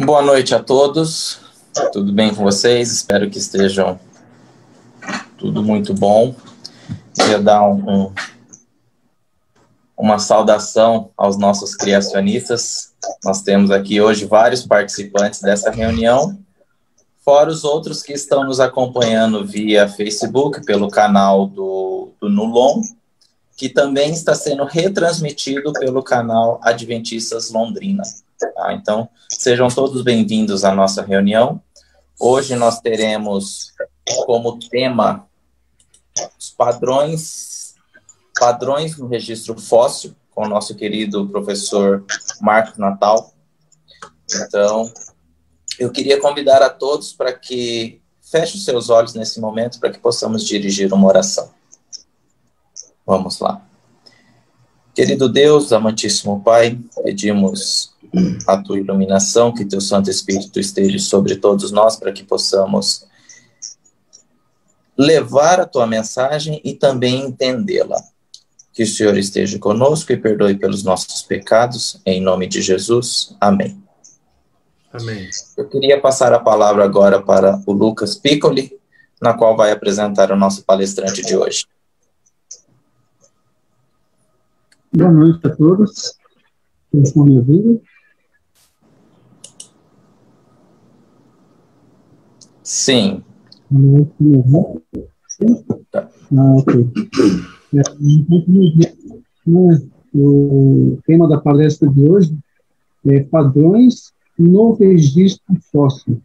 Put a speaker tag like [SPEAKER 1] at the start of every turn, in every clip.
[SPEAKER 1] Boa noite a todos, tudo bem com vocês? Espero que estejam tudo muito bom. Queria dar uma saudação aos nossos criacionistas. Nós temos aqui hoje vários participantes dessa reunião, fora os outros que estão nos acompanhando via Facebook, pelo canal do Nulon, que também está sendo retransmitido pelo canal Adventistas Londrina. Tá? Então, sejam todos bem-vindos à nossa reunião. Hoje nós teremos como tema os padrões no registro fóssil, com o nosso querido professor Marcos Natal. Então, eu queria convidar a todos para que fechem os seus olhos nesse momento, para que possamos dirigir uma oração. Vamos lá. Querido Deus, amantíssimo Pai, pedimos a Tua iluminação, que Teu Santo Espírito esteja sobre todos nós, para que possamos levar a Tua mensagem e também entendê-la. Que o Senhor esteja conosco e perdoe pelos nossos pecados, em nome de Jesus. Amém.
[SPEAKER 2] Amém.
[SPEAKER 1] Eu queria passar a palavra agora para o Lucas Piccoli, na qual vai apresentar o nosso palestrante de hoje.
[SPEAKER 3] Boa noite a todos. Vocês estão me ouvindo?
[SPEAKER 1] Sim.
[SPEAKER 3] Sim? Ok. O tema da palestra de hoje é padrões no registro fóssil.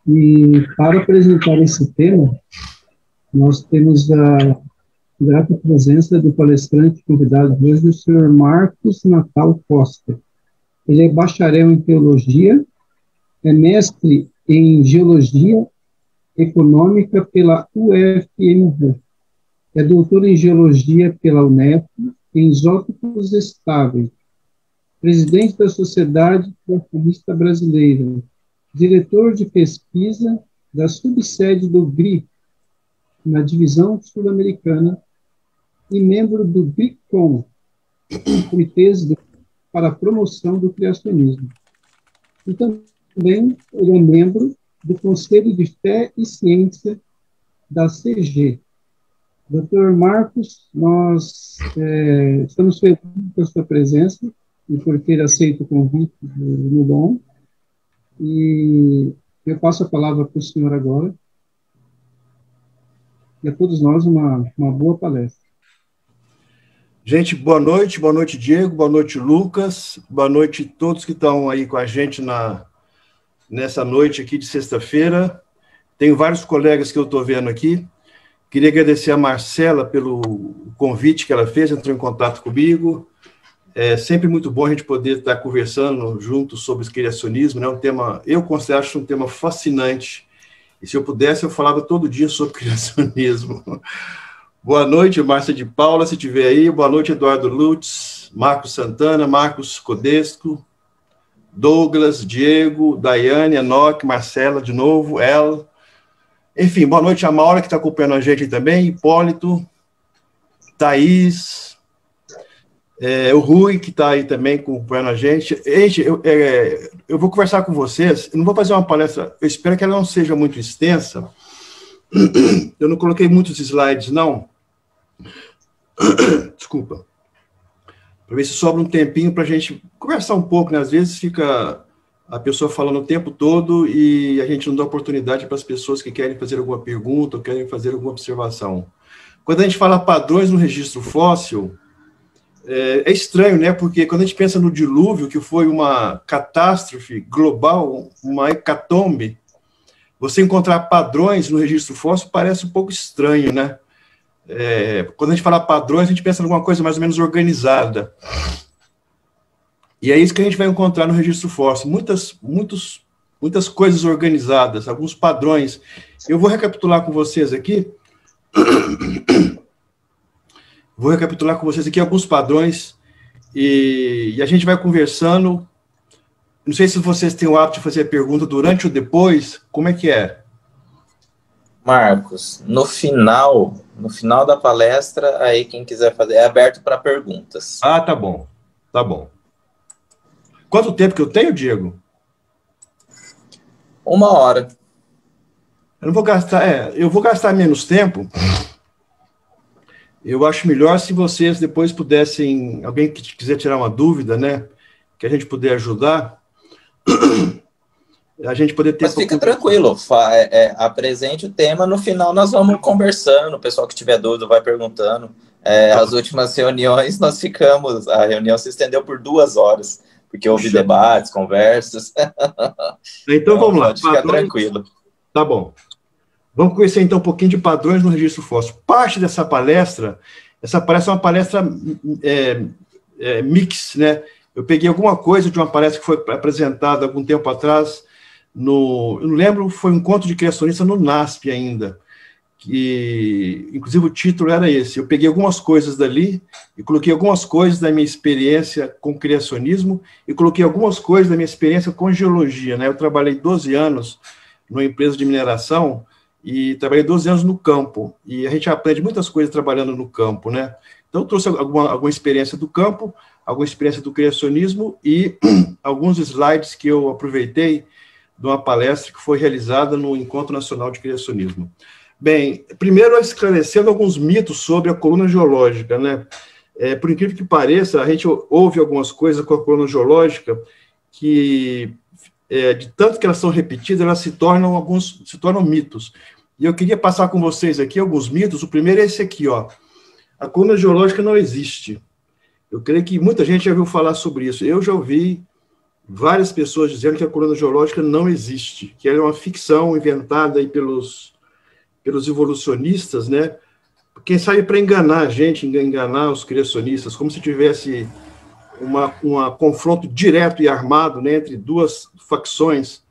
[SPEAKER 3] E para apresentar esse tema, nós temos a grata presença do palestrante convidado de hoje, o senhor Marcos Natal Costa. Ele é bacharel em teologia, é mestre em geologia econômica pela UFMG, é doutor em geologia pela UNEP, em isótopos estáveis, presidente da Sociedade Platonista Brasileira, diretor de pesquisa da subsede do GRI, na divisão sul-americana, e membro do GRICOM, Comitês para a Promoção do Criacionismo. E também ele é membro do Conselho de Fé e Ciência da CG. Doutor Marcos, nós estamos felizes pela sua presença e por ter aceito o convite do Nulon. E eu passo a palavra para o senhor agora. E a todos nós uma boa palestra.
[SPEAKER 2] Gente, boa noite Diego, boa noite Lucas, boa noite a todos que estão aí com a gente nessa noite aqui de sexta-feira. Tenho vários colegas que eu estou vendo aqui. Queria agradecer a Marcela pelo convite que ela fez, entrou em contato comigo. É sempre muito bom a gente poder estar conversando juntos sobre o criacionismo, né? Um tema, eu considero um tema fascinante. E se eu pudesse, eu falava todo dia sobre criacionismo. Boa noite, Márcia de Paula, se estiver aí. Boa noite, Eduardo Lutz, Marcos Santana, Marcos Codesco, Douglas, Diego, Daiane, Enoque, Marcela, de novo, El. Enfim, boa noite a Maura, que está acompanhando a gente também, Hipólito, Thaís, o Rui, que está aí também acompanhando a gente. Gente, eu vou conversar com vocês, eu não vou fazer uma palestra, eu espero que ela não seja muito extensa. Eu não coloquei muitos slides, não. Desculpa. Para ver se sobra um tempinho para a gente conversar um pouco, né? Às vezes fica a pessoa falando o tempo todo e a gente não dá oportunidade para as pessoas que querem fazer alguma pergunta ou querem fazer alguma observação. Quando a gente fala padrões no registro fóssil, é estranho, né? Porque quando a gente pensa no dilúvio, que foi uma catástrofe global, uma hecatombe, você encontrar padrões no registro fóssil parece um pouco estranho, né? Quando a gente fala padrões, a gente pensa em alguma coisa mais ou menos organizada. E é isso que a gente vai encontrar no registro fóssil. Muitas coisas organizadas, alguns padrões. Eu vou recapitular com vocês aqui. Alguns padrões. E a gente vai conversando. Não sei se vocês têm o hábito de fazer pergunta durante ou depois. Como é que é?
[SPEAKER 1] Marcos, no final da palestra, aí quem quiser fazer, é aberto para perguntas.
[SPEAKER 2] Ah, tá bom. Tá bom. Quanto tempo que eu tenho, Diego?
[SPEAKER 1] 1 hora.
[SPEAKER 2] Eu vou gastar menos tempo. Eu acho melhor se vocês depois pudessem, alguém que quiser tirar uma dúvida, né, que a gente puder ajudar, a gente poder ter...
[SPEAKER 1] Mas fica tranquilo, apresente o tema, no final nós vamos conversando, o pessoal que tiver dúvida vai perguntando. As últimas reuniões a reunião se estendeu por 2 horas, porque houve debates, conversas.
[SPEAKER 2] Então vamos lá.
[SPEAKER 1] Pode ficar tranquilo.
[SPEAKER 2] Tá bom. Vamos conhecer, então, um pouquinho de padrões no registro fóssil. Parte dessa palestra é uma palestra mix, né? Eu peguei alguma coisa de uma palestra que foi apresentada algum tempo atrás, eu não lembro, foi um encontro de criacionista no NASP ainda, que, inclusive, o título era esse. Eu peguei algumas coisas dali e coloquei algumas coisas da minha experiência com criacionismo e coloquei algumas coisas da minha experiência com geologia, né? Eu trabalhei 12 anos numa empresa de mineração, e trabalhei 12 anos no campo, e a gente aprende muitas coisas trabalhando no campo, né? Então, eu trouxe alguma experiência do campo, alguma experiência do criacionismo, e alguns slides que eu aproveitei de uma palestra que foi realizada no Encontro Nacional de Criacionismo. Bem, primeiro, esclarecendo alguns mitos sobre a coluna geológica, né? Por incrível que pareça, a gente ouve algumas coisas com a coluna geológica que... de tanto que elas são repetidas, elas se tornam mitos. E eu queria passar com vocês aqui alguns mitos. O primeiro é esse aqui, ó. A coluna geológica não existe. Eu creio que muita gente já ouviu falar sobre isso. Eu já ouvi várias pessoas dizendo que a coluna geológica não existe, que ela é uma ficção inventada aí pelos evolucionistas, né? Quem sabe para enganar a gente, enganar os criacionistas, como se tivesse um confronto direto e armado, né, entre duas facções,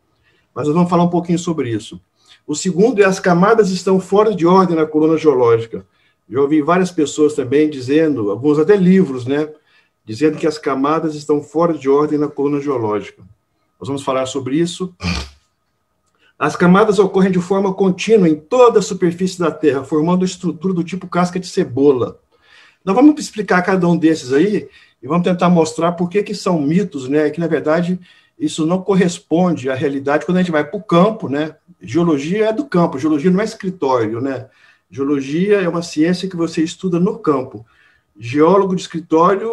[SPEAKER 2] mas nós vamos falar um pouquinho sobre isso. O segundo é as camadas estão fora de ordem na coluna geológica. Já ouvi várias pessoas também dizendo, alguns até livros, né, dizendo que as camadas estão fora de ordem na coluna geológica. Nós vamos falar sobre isso. As camadas ocorrem de forma contínua em toda a superfície da Terra, formando estrutura do tipo casca de cebola. Nós vamos explicar cada um desses aí, e vamos tentar mostrar por que são mitos, né? Que, na verdade, isso não corresponde à realidade quando a gente vai para o campo, né? Geologia é do campo, geologia não é escritório, né? Geologia é uma ciência que você estuda no campo. Geólogo de escritório,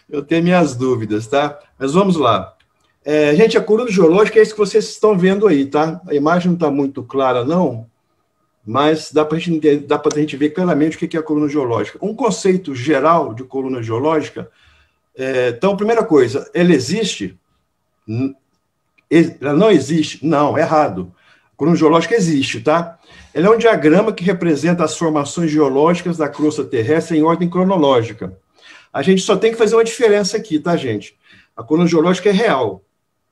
[SPEAKER 2] eu tenho minhas dúvidas, tá? Mas vamos lá. Gente, a coluna geológica é isso que vocês estão vendo aí, tá? A imagem não está muito clara, não, mas dá para a gente ver claramente o que é a coluna geológica. Um conceito geral de coluna geológica, então, primeira coisa, ela existe? Ela não existe? Não, errado. A coluna geológica existe, tá? Ela é um diagrama que representa as formações geológicas da crosta terrestre em ordem cronológica. A gente só tem que fazer uma diferença aqui, tá, gente? A coluna geológica é real.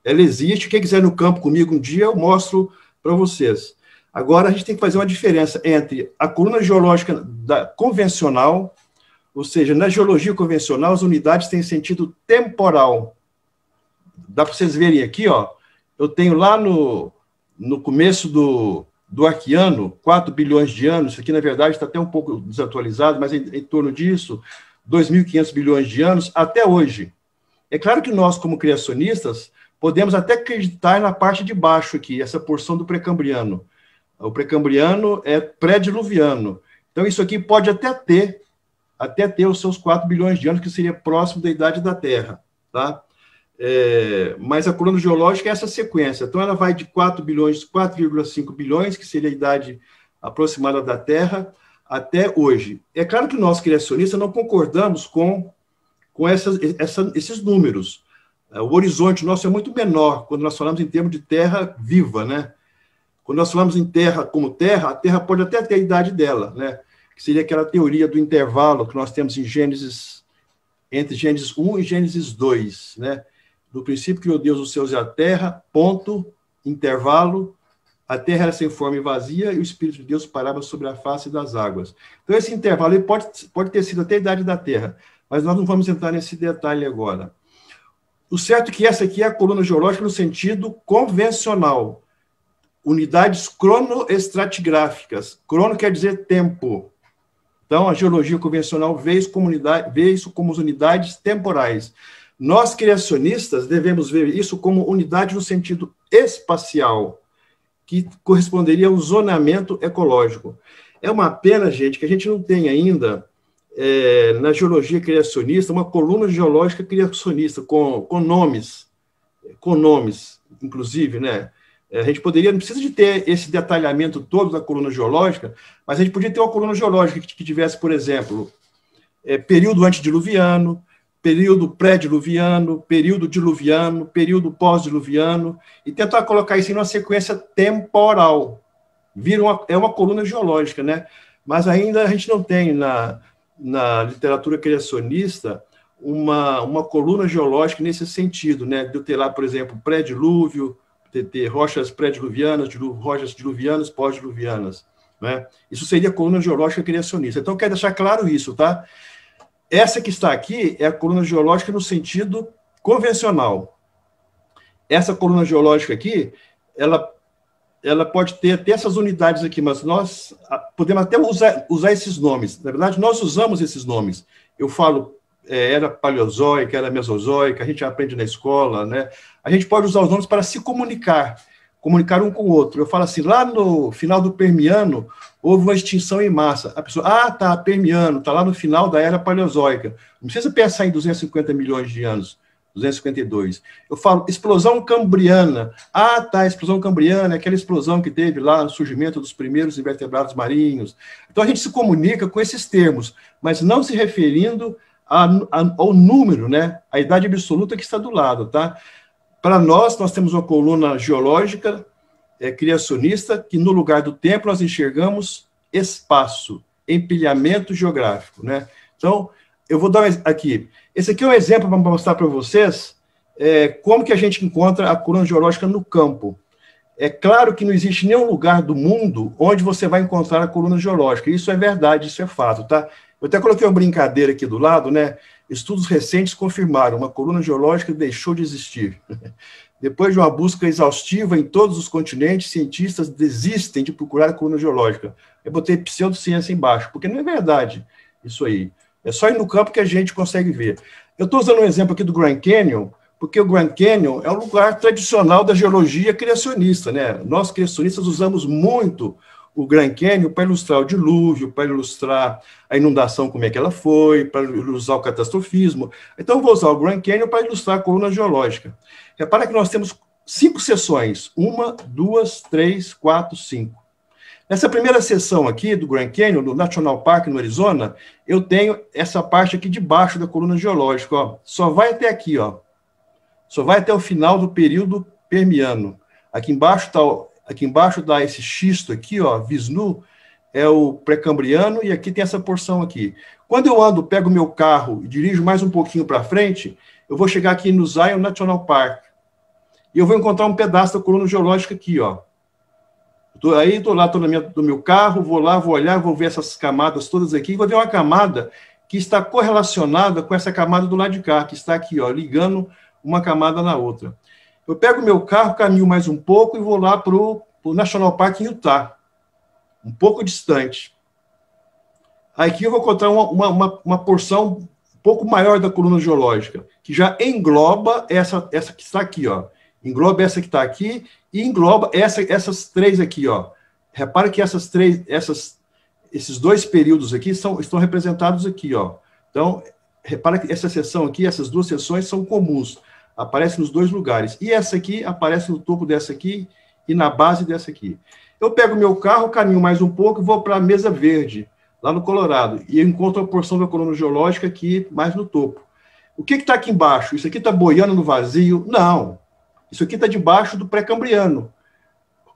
[SPEAKER 2] Ela existe. Quem quiser ir no campo comigo um dia, eu mostro para vocês. Agora, a gente tem que fazer uma diferença entre a coluna geológica convencional, ou seja, na geologia convencional, as unidades têm sentido temporal. Dá para vocês verem aqui, ó. Eu tenho lá no começo do Arqueano, 4 bilhões de anos, isso aqui, na verdade, está até um pouco desatualizado, mas em torno disso, 2.500 bilhões de anos, até hoje. É claro que nós, como criacionistas, podemos até acreditar na parte de baixo aqui, essa porção do pré-cambriano. O pré-cambriano é pré-diluviano. Então, isso aqui pode até ter os seus 4 bilhões de anos, que seria próximo da idade da Terra, tá? Mas a coluna geológica é essa sequência. Então, ela vai de 4,5 bilhões, que seria a idade aproximada da Terra, até hoje. É claro que nós, criacionistas, não concordamos com esses números. O horizonte nosso é muito menor quando nós falamos em termos de terra viva, né? Quando nós falamos em terra como terra, a Terra pode até ter a idade dela, né? Que seria aquela teoria do intervalo que nós temos em Gênesis, entre Gênesis 1 e Gênesis 2, né? No princípio criou Deus os céus e a terra, ponto, intervalo, a terra era sem forma e vazia, e o Espírito de Deus parava sobre a face das águas. Então, esse intervalo ele pode ter sido até a idade da Terra, mas nós não vamos entrar nesse detalhe agora. O certo é que essa aqui é a coluna geológica no sentido convencional. Unidades cronoestratigráficas. Crono quer dizer tempo. Então, a geologia convencional vê isso como unidades temporais. Nós, criacionistas, devemos ver isso como unidade no sentido espacial, que corresponderia ao zonamento ecológico. É uma pena, gente, que a gente não tem ainda, na geologia criacionista, uma coluna geológica criacionista com nomes, inclusive, né? A gente poderia, não precisa de ter esse detalhamento todo da coluna geológica, mas a gente podia ter uma coluna geológica que tivesse, por exemplo, período antediluviano, período pré-diluviano, período diluviano, período pós-diluviano, e tentar colocar isso em uma sequência temporal. É uma coluna geológica, né? Mas ainda a gente não tem na literatura criacionista uma coluna geológica nesse sentido, né? De eu ter lá, por exemplo, pré-dilúvio, ter rochas pré-diluvianas, rochas diluvianas, pós-diluvianas, né? Isso seria a coluna geológica criacionista. Então, eu quero deixar claro isso, tá? Essa que está aqui é a coluna geológica no sentido convencional. Essa coluna geológica aqui, ela pode ter até essas unidades aqui, mas nós podemos até usar esses nomes. Na verdade, nós usamos esses nomes. Eu falo era paleozoica, era mesozoica, a gente aprende na escola, né? A gente pode usar os nomes para se comunicar um com o outro. Eu falo assim, lá no final do Permiano, houve uma extinção em massa. A pessoa, tá, Permiano, tá lá no final da era paleozoica. Não precisa pensar em 250 milhões de anos, 252. Eu falo, explosão cambriana. Tá, explosão cambriana é aquela explosão que teve lá no surgimento dos primeiros invertebrados marinhos. Então, a gente se comunica com esses termos, mas não se referindo ao número, né? A idade absoluta que está do lado, tá? Para nós temos uma coluna geológica criacionista, que no lugar do tempo nós enxergamos espaço, empilhamento geográfico, né? Então, eu vou dar aqui. Esse aqui é um exemplo para mostrar para vocês como que a gente encontra a coluna geológica no campo. É claro que não existe nenhum lugar do mundo onde você vai encontrar a coluna geológica. Isso é verdade, isso é fato, tá? Eu até coloquei uma brincadeira aqui do lado, né? Estudos recentes confirmaram, uma coluna geológica deixou de existir. Depois de uma busca exaustiva em todos os continentes, cientistas desistem de procurar a coluna geológica. Eu botei pseudociência embaixo, porque não é verdade isso aí. É só ir no campo que a gente consegue ver. Eu estou usando um exemplo aqui do Grand Canyon, porque o Grand Canyon é um lugar tradicional da geologia criacionista, né? Nós, criacionistas, usamos muito o Grand Canyon para ilustrar o dilúvio, para ilustrar a inundação, como é que ela foi, para ilustrar o catastrofismo. Então, eu vou usar o Grand Canyon para ilustrar a coluna geológica. Repara que nós temos 5 seções. 1, 2, 3, 4, 5. Nessa primeira seção aqui do Grand Canyon, do National Park, no Arizona, eu tenho essa parte aqui de baixo da coluna geológica, ó. Só vai até aqui, ó. Só vai até o final do período Permiano. Aqui embaixo dá esse xisto aqui, ó, Visnu, é o pré-cambriano, e aqui tem essa porção aqui. Quando eu pego meu carro e dirijo mais um pouquinho para frente, eu vou chegar aqui no Zion National Park, e eu vou encontrar um pedaço da coluna geológica aqui, ó. Estou lá no meu carro, vou olhar, vou ver essas camadas todas aqui, e vou ver uma camada que está correlacionada com essa camada do lado de cá, que está aqui, ó, ligando uma camada na outra. Eu pego meu carro, caminho mais um pouco e vou lá para o National Park em Utah, um pouco distante. Aqui eu vou encontrar uma porção um pouco maior da coluna geológica, que já engloba essa que está aqui, ó. Engloba essa que está aqui e engloba essas 3 aqui, ó. Repara que esses 2 períodos aqui estão representados aqui, ó. Então, repara que essa seção aqui, essas 2 seções são comuns. Aparece nos 2 lugares. E essa aqui aparece no topo dessa aqui e na base dessa aqui. Eu pego meu carro, caminho mais um pouco e vou para a Mesa Verde, lá no Colorado. E eu encontro a porção da coluna geológica aqui, mais no topo. O que está aqui embaixo? Isso aqui está boiando no vazio? Não. Isso aqui está debaixo do pré-cambriano.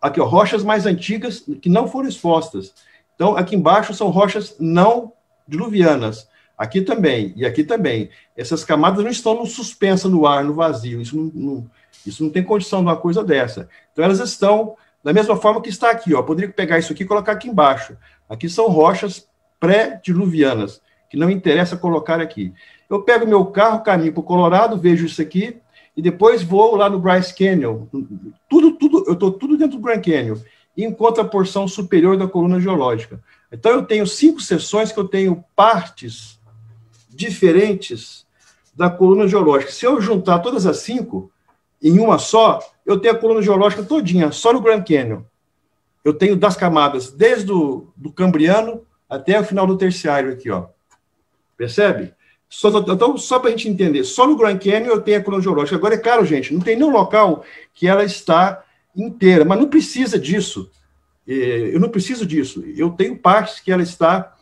[SPEAKER 2] Aqui, ó, rochas mais antigas que não foram expostas. Então, aqui embaixo são rochas não diluvianas. Aqui também, e aqui também. Essas camadas não estão suspensas no ar, no vazio. Isso não tem condição de uma coisa dessa. Então, elas estão da mesma forma que está aqui. Ó. Poderia pegar isso aqui e colocar aqui embaixo. Aqui são rochas pré-diluvianas, que não interessa colocar aqui. Eu pego meu carro, caminho para o Colorado, vejo isso aqui, e depois vou lá no Bryce Canyon. Eu estou tudo dentro do Grand Canyon. E encontro a porção superior da coluna geológica. Então, eu tenho 5 seções que eu tenho partes diferentes da coluna geológica. Se eu juntar todas as 5 em uma só, eu tenho a coluna geológica todinha, só no Grand Canyon. Eu tenho das camadas, desde do Cambriano até o final do Terciário aqui, ó. Percebe? Então, só para a gente entender, só no Grand Canyon eu tenho a coluna geológica. Agora, é claro, gente, não tem nenhum local que ela está inteira, mas não precisa disso. Eu não preciso disso. Eu tenho partes que ela está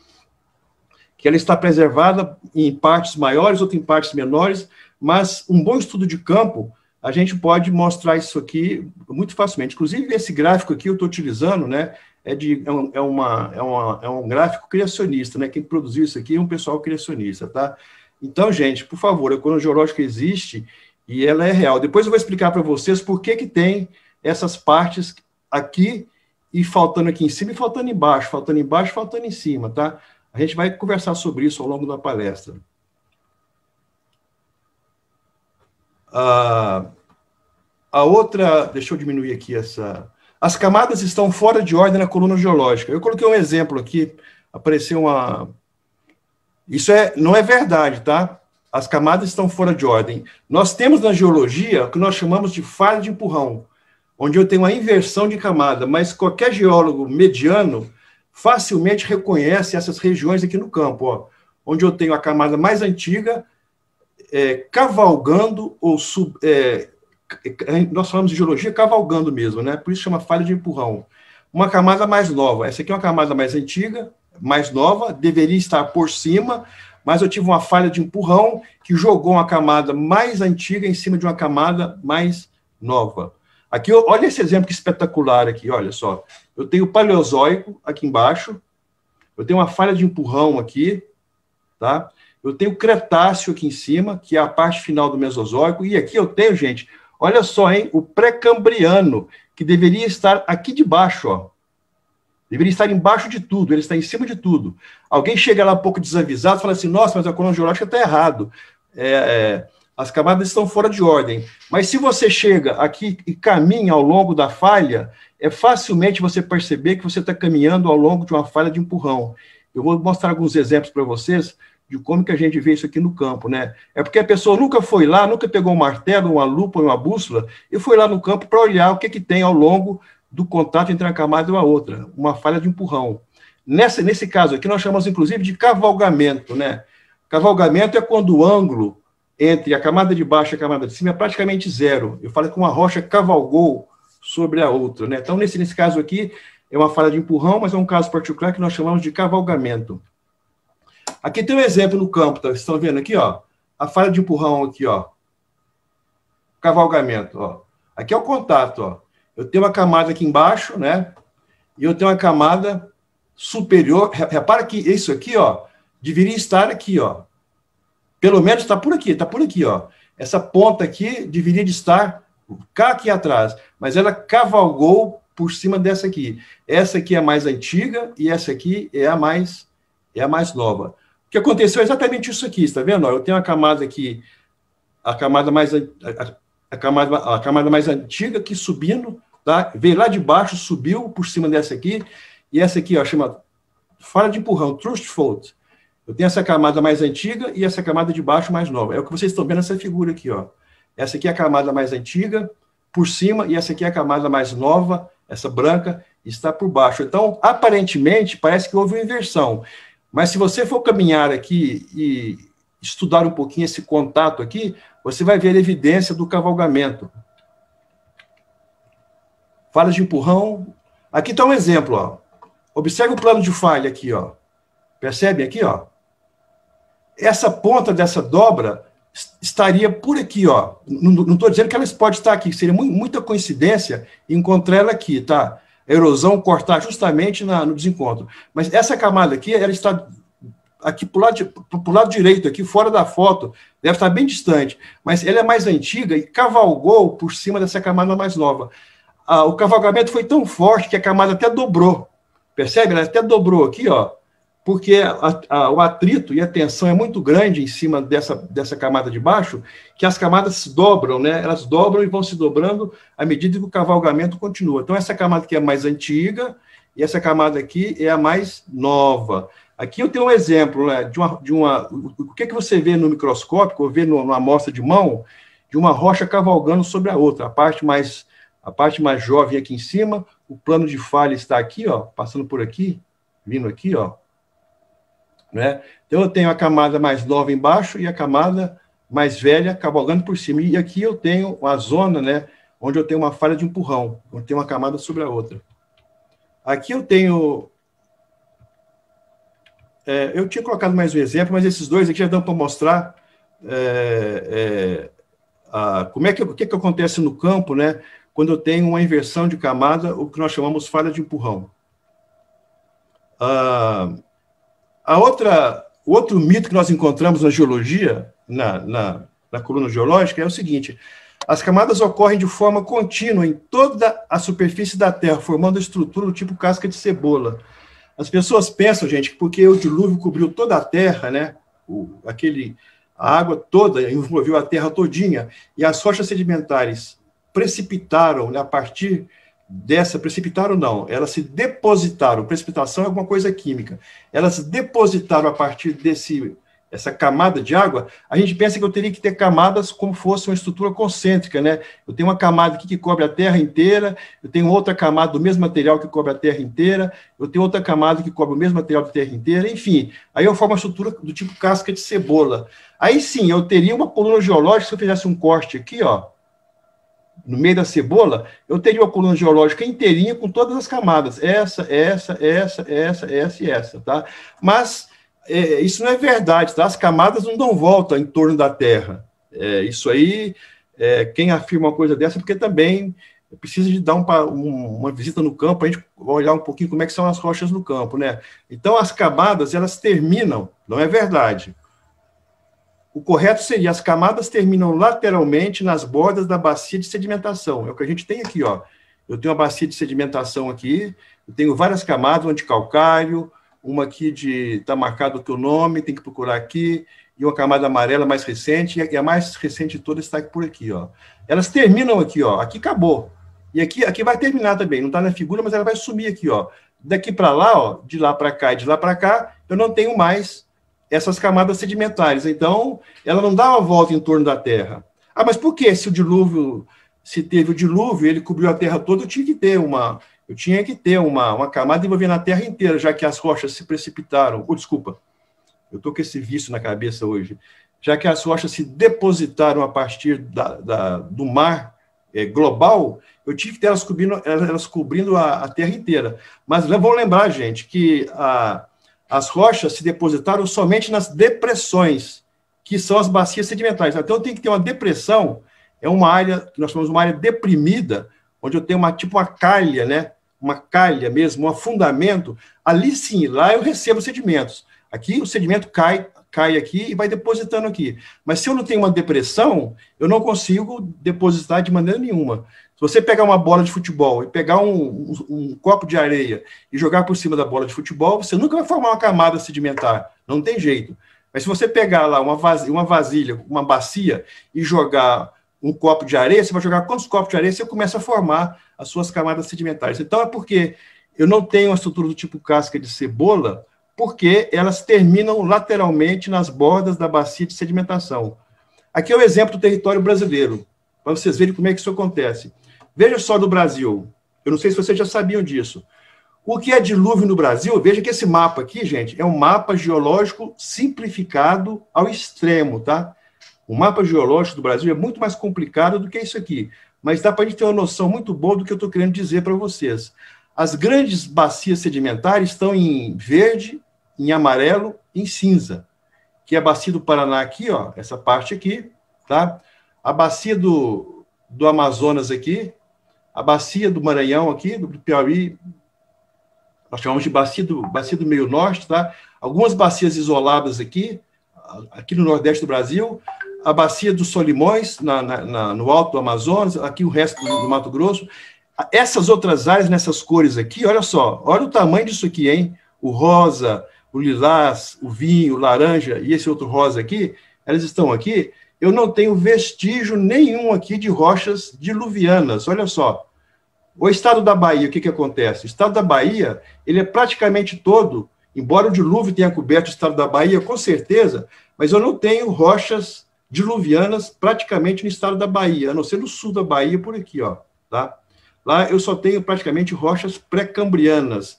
[SPEAKER 2] preservada em partes maiores, outras em partes menores, mas um bom estudo de campo, a gente pode mostrar isso aqui muito facilmente. Inclusive, esse gráfico aqui eu estou utilizando, né, é um gráfico criacionista, né, quem produziu isso aqui é um pessoal criacionista, tá? Então, gente, por favor, a coluna geológica existe e ela é real. Depois eu vou explicar para vocês por que tem essas partes aqui e faltando aqui em cima e faltando embaixo, faltando em cima, tá? A gente vai conversar sobre isso ao longo da palestra. A outra, deixa eu diminuir aqui essa... As camadas estão fora de ordem na coluna geológica. Eu coloquei um exemplo aqui, apareceu uma... Isso não é verdade, tá? As camadas estão fora de ordem. Nós temos na geologia o que nós chamamos de falha de empurrão, onde eu tenho uma inversão de camada, mas qualquer geólogo mediano facilmente reconhece essas regiões aqui no campo, ó, onde eu tenho a camada mais antiga cavalgando, nós falamos de geologia cavalgando mesmo, né? Por isso chama falha de empurrão. Uma camada mais nova, essa aqui é uma camada mais antiga, mais nova, deveria estar por cima, mas eu tive uma falha de empurrão que jogou uma camada mais antiga em cima de uma camada mais nova. Aqui, olha esse exemplo que espetacular aqui, olha só. Eu tenho o Paleozoico aqui embaixo, eu tenho uma falha de empurrão aqui, tá? Eu tenho o Cretáceo aqui em cima, que é a parte final do Mesozoico, e aqui eu tenho, gente, olha só, hein, o Pré-Cambriano, que deveria estar aqui de baixo, ó. Deveria estar embaixo de tudo, ele está em cima de tudo. Alguém chega lá um pouco desavisado e fala assim, nossa, mas a coluna geológica está errado. As camadas estão fora de ordem. Mas se você chega aqui e caminha ao longo da falha, é facilmente você perceber que você está caminhando ao longo de uma falha de empurrão. Eu vou mostrar alguns exemplos para vocês de como que a gente vê isso aqui no campo, né? É porque a pessoa nunca foi lá, nunca pegou um martelo, uma lupa, uma bússola, e foi lá no campo para olhar o que tem ao longo do contato entre uma camada e uma outra, uma falha de empurrão. Nesse caso aqui, nós chamamos, inclusive, de cavalgamento, né? Cavalgamento é quando o ângulo entre a camada de baixo e a camada de cima é praticamente zero. Eu falo que uma rocha cavalgou sobre a outra, né? Então, nesse caso aqui, é uma falha de empurrão, mas é um caso particular que nós chamamos de cavalgamento. Aqui tem um exemplo no campo, tá? Vocês estão vendo aqui, ó? A falha de empurrão aqui, ó. Cavalgamento, ó. Aqui é o contato, ó. Eu tenho uma camada aqui embaixo, né? E eu tenho uma camada superior. Repara que isso aqui, ó, deveria estar aqui, ó. Pelo menos está por aqui, ó. Essa ponta aqui deveria de estar cá aqui atrás, mas ela cavalgou por cima dessa aqui. Essa aqui é a mais antiga e essa aqui é a mais nova. O que aconteceu é exatamente isso aqui, está vendo? Eu tenho a camada aqui, a camada mais antiga aqui subindo, tá? Veio lá de baixo, subiu por cima dessa aqui, e essa aqui, ó, chama falha de empurrão, thrust fault. Eu tenho essa camada mais antiga e essa camada de baixo mais nova. É o que vocês estão vendo nessa figura aqui, ó. Essa aqui é a camada mais antiga por cima e essa aqui é a camada mais nova, essa branca, está por baixo. Então, aparentemente, parece que houve uma inversão. Mas se você for caminhar aqui e estudar um pouquinho esse contato aqui, você vai ver a evidência do cavalgamento. Falha de empurrão. Aqui está um exemplo, ó. Observe o plano de falha aqui, ó. Percebem aqui, ó? Essa ponta dessa dobra estaria por aqui, ó. Não estou dizendo que ela pode estar aqui, seria muita coincidência encontrar ela aqui, tá? A erosão cortar justamente no desencontro. Mas essa camada aqui, ela está aqui pro lado direito, aqui fora da foto, deve estar bem distante, mas ela é mais antiga e cavalgou por cima dessa camada mais nova. O cavalgamento foi tão forte que a camada até dobrou. Percebe? Ela até dobrou aqui, ó, porque o atrito e a tensão é muito grande em cima dessa camada de baixo, que as camadas se dobram, né? Elas dobram e vão se dobrando à medida que o cavalgamento continua. Então, essa camada aqui é a mais antiga, e essa camada aqui é a mais nova. Aqui eu tenho um exemplo, né, o que você vê no microscópio, ou vê numa amostra de mão, de uma rocha cavalgando sobre a outra. A parte mais jovem aqui em cima, o plano de falha está aqui, ó, passando por aqui, vindo aqui, ó. Né? Então, eu tenho a camada mais nova embaixo e a camada mais velha cavalgando por cima. E aqui eu tenho uma zona, né, onde eu tenho uma falha de empurrão, onde tem uma camada sobre a outra. Aqui eu tenho... eu tinha colocado mais um exemplo, mas esses dois aqui já dão para mostrar o que acontece no campo, né, quando eu tenho uma inversão de camada, o que nós chamamos falha de empurrão. O outro mito que nós encontramos na geologia, na coluna geológica, é o seguinte: as camadas ocorrem de forma contínua em toda a superfície da Terra, formando estrutura do tipo casca de cebola. As pessoas pensam, gente, que porque o dilúvio cobriu toda a Terra, né, a água toda envolveu a Terra todinha, e as rochas sedimentares precipitaram, né, a partir dessa, precipitaram não, elas se depositaram, precipitação é alguma coisa química, elas se depositaram a partir essa camada de água. A gente pensa que eu teria que ter camadas como fosse uma estrutura concêntrica, né? Eu tenho uma camada aqui que cobre a Terra inteira, eu tenho outra camada do mesmo material que cobre a Terra inteira, eu tenho outra camada que cobre o mesmo material da Terra inteira, enfim, aí eu formo uma estrutura do tipo casca de cebola. Aí sim, eu teria uma coluna geológica, se eu fizesse um corte aqui, ó, no meio da cebola, eu teria uma coluna geológica inteirinha com todas as camadas, essa e essa, tá? Mas isso não é verdade, tá? As camadas não dão volta em torno da Terra. Isso aí, quem afirma uma coisa dessa, é porque também precisa de dar uma visita no campo, a gente olhar um pouquinho como é que são as rochas no campo, né? Então, as camadas, elas terminam, não é verdade. O correto seria, as camadas terminam lateralmente nas bordas da bacia de sedimentação. É o que a gente tem aqui, ó. Eu tenho uma bacia de sedimentação aqui, eu tenho várias camadas, uma de calcário, uma aqui está marcado o teu nome, tem que procurar aqui, e uma camada amarela mais recente, e a mais recente de todas está por aqui, ó. Elas terminam aqui, ó. Aqui acabou. E aqui vai terminar também, não está na figura, mas ela vai sumir aqui, ó. Daqui para lá, ó, de lá para cá e de lá para cá, eu não tenho mais essas camadas sedimentares. Então, ela não dá uma volta em torno da Terra. Ah, mas por que se teve o dilúvio, ele cobriu a Terra toda, eu tinha que ter uma camada envolvendo a Terra inteira, já que as rochas se precipitaram. Desculpa, eu estou com esse vício na cabeça hoje. Já que as rochas se depositaram a partir do mar global, eu tive que ter elas cobrindo a Terra inteira. Mas vamos lembrar, gente, que as rochas se depositaram somente nas depressões, que são as bacias sedimentares. Então, tem que ter uma depressão, é uma área, que nós chamamos de uma área deprimida, onde eu tenho uma calha, né? Uma calha mesmo, um afundamento. Ali, sim, lá eu recebo sedimentos. Aqui, o sedimento cai aqui e vai depositando aqui. Mas se eu não tenho uma depressão, eu não consigo depositar de maneira nenhuma. Se você pegar uma bola de futebol e pegar um copo de areia e jogar por cima da bola de futebol, você nunca vai formar uma camada sedimentar. Não tem jeito. Mas se você pegar lá uma vasilha, uma bacia, e jogar um copo de areia, você vai jogar quantos copos de areia, você começa a formar as suas camadas sedimentares. Então, é porque eu não tenho uma estrutura do tipo casca de cebola, porque elas terminam lateralmente nas bordas da bacia de sedimentação. Aqui é o exemplo do território brasileiro, para vocês verem como é que isso acontece. Veja só do Brasil, eu não sei se vocês já sabiam disso. O que é dilúvio no Brasil? Veja que esse mapa aqui, gente, é um mapa geológico simplificado ao extremo, tá? O mapa geológico do Brasil é muito mais complicado do que isso aqui, mas dá para a gente ter uma noção muito boa do que eu estou querendo dizer para vocês. As grandes bacias sedimentares estão em verde, em amarelo e em cinza, que é a bacia do Paraná aqui, ó, essa parte aqui, tá? A bacia do Amazonas aqui, a bacia do Maranhão aqui, do Piauí, nós chamamos de bacia do meio norte, tá? Algumas bacias isoladas aqui no nordeste do Brasil, a bacia dos Solimões, no alto do Amazonas, aqui o resto do Mato Grosso. Essas outras áreas, nessas cores aqui, olha só, olha o tamanho disso aqui, hein? O rosa, o lilás, o vinho, o laranja e esse outro rosa aqui, elas estão aqui. Eu não tenho vestígio nenhum aqui de rochas diluvianas, olha só. O estado da Bahia, o que acontece? O estado da Bahia, ele é praticamente todo Embora o dilúvio tenha coberto o estado da Bahia, com certeza, mas eu não tenho rochas diluvianas praticamente no estado da Bahia, a não ser no sul da Bahia, por aqui, ó, tá? Lá eu só tenho praticamente rochas pré-cambrianas.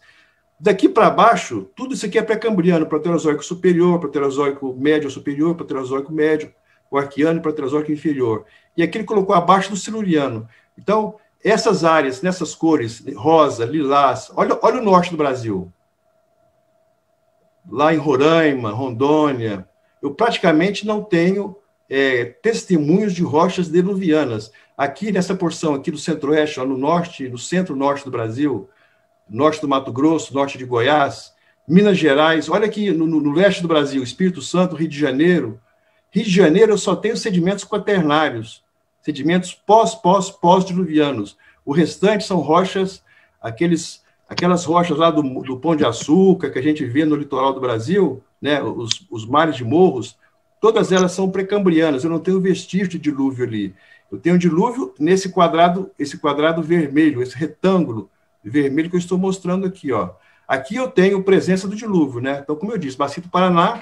[SPEAKER 2] Daqui para baixo, tudo isso aqui é pré-cambriano, Proterozoico superior, Proterozoico médio superior, Proterozoico médio, o Arqueano e Proterozoico inferior. E aqui ele colocou abaixo do Siluriano. Então, essas áreas, nessas cores, rosa, lilás, olha o norte do Brasil. Lá em Roraima, Rondônia, eu praticamente não tenho testemunhos de rochas diluvianas. Aqui, nessa porção aqui do centro-oeste, no norte, no centro-norte do Brasil, norte do Mato Grosso, norte de Goiás, Minas Gerais, olha aqui no leste do Brasil, Espírito Santo, Rio de Janeiro. Rio de Janeiro eu só tenho sedimentos quaternários, sedimentos pós-diluvianos. O restante são rochas, aquelas rochas lá do Pão de Açúcar, que a gente vê no litoral do Brasil, né, os mares de morros, todas elas são pré-cambrianas, eu não tenho vestígio de dilúvio ali. Eu tenho dilúvio nesse quadrado, esse quadrado vermelho, esse retângulo vermelho que eu estou mostrando aqui, ó. Aqui eu tenho presença do dilúvio, né? Então, como eu disse, Bacia do Paraná,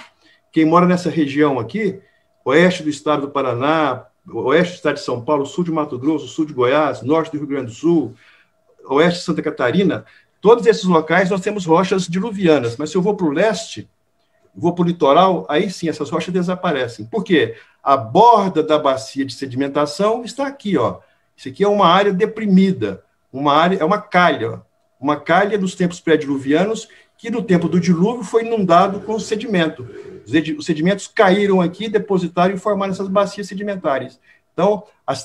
[SPEAKER 2] quem mora nessa região aqui, oeste do estado do Paraná, oeste do estado de São Paulo, sul de Mato Grosso, sul de Goiás, norte do Rio Grande do Sul, oeste de Santa Catarina, todos esses locais nós temos rochas diluvianas, mas se eu vou para o leste, vou para o litoral, aí sim, essas rochas desaparecem. Por quê? A borda da bacia de sedimentação está aqui, ó. Isso aqui é uma área deprimida, é uma calha dos tempos pré-diluvianos, que no tempo do dilúvio foi inundado com sedimento. Os sedimentos caíram aqui, depositaram e formaram essas bacias sedimentares. Então, as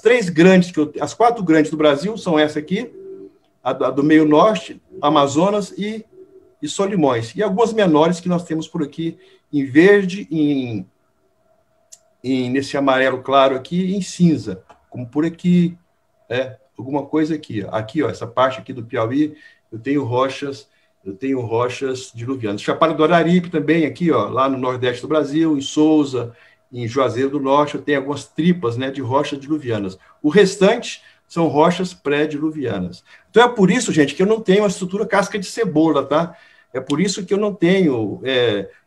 [SPEAKER 2] quatro grandes do Brasil são essa aqui, a do meio norte, Amazonas e Solimões. E algumas menores que nós temos por aqui, em verde, nesse amarelo claro aqui, e em cinza, como por aqui, alguma coisa aqui. Aqui, ó, essa parte aqui do Piauí, eu tenho rochas diluvianas. Chapada do Araripe também, aqui, ó, lá no nordeste do Brasil, em Sousa, em Juazeiro do Norte, eu tenho algumas tripas, né, de rochas diluvianas. O restante são rochas pré-diluvianas. Então, é por isso, gente, que eu não tenho a estrutura casca de cebola, tá? É por isso que eu não tenho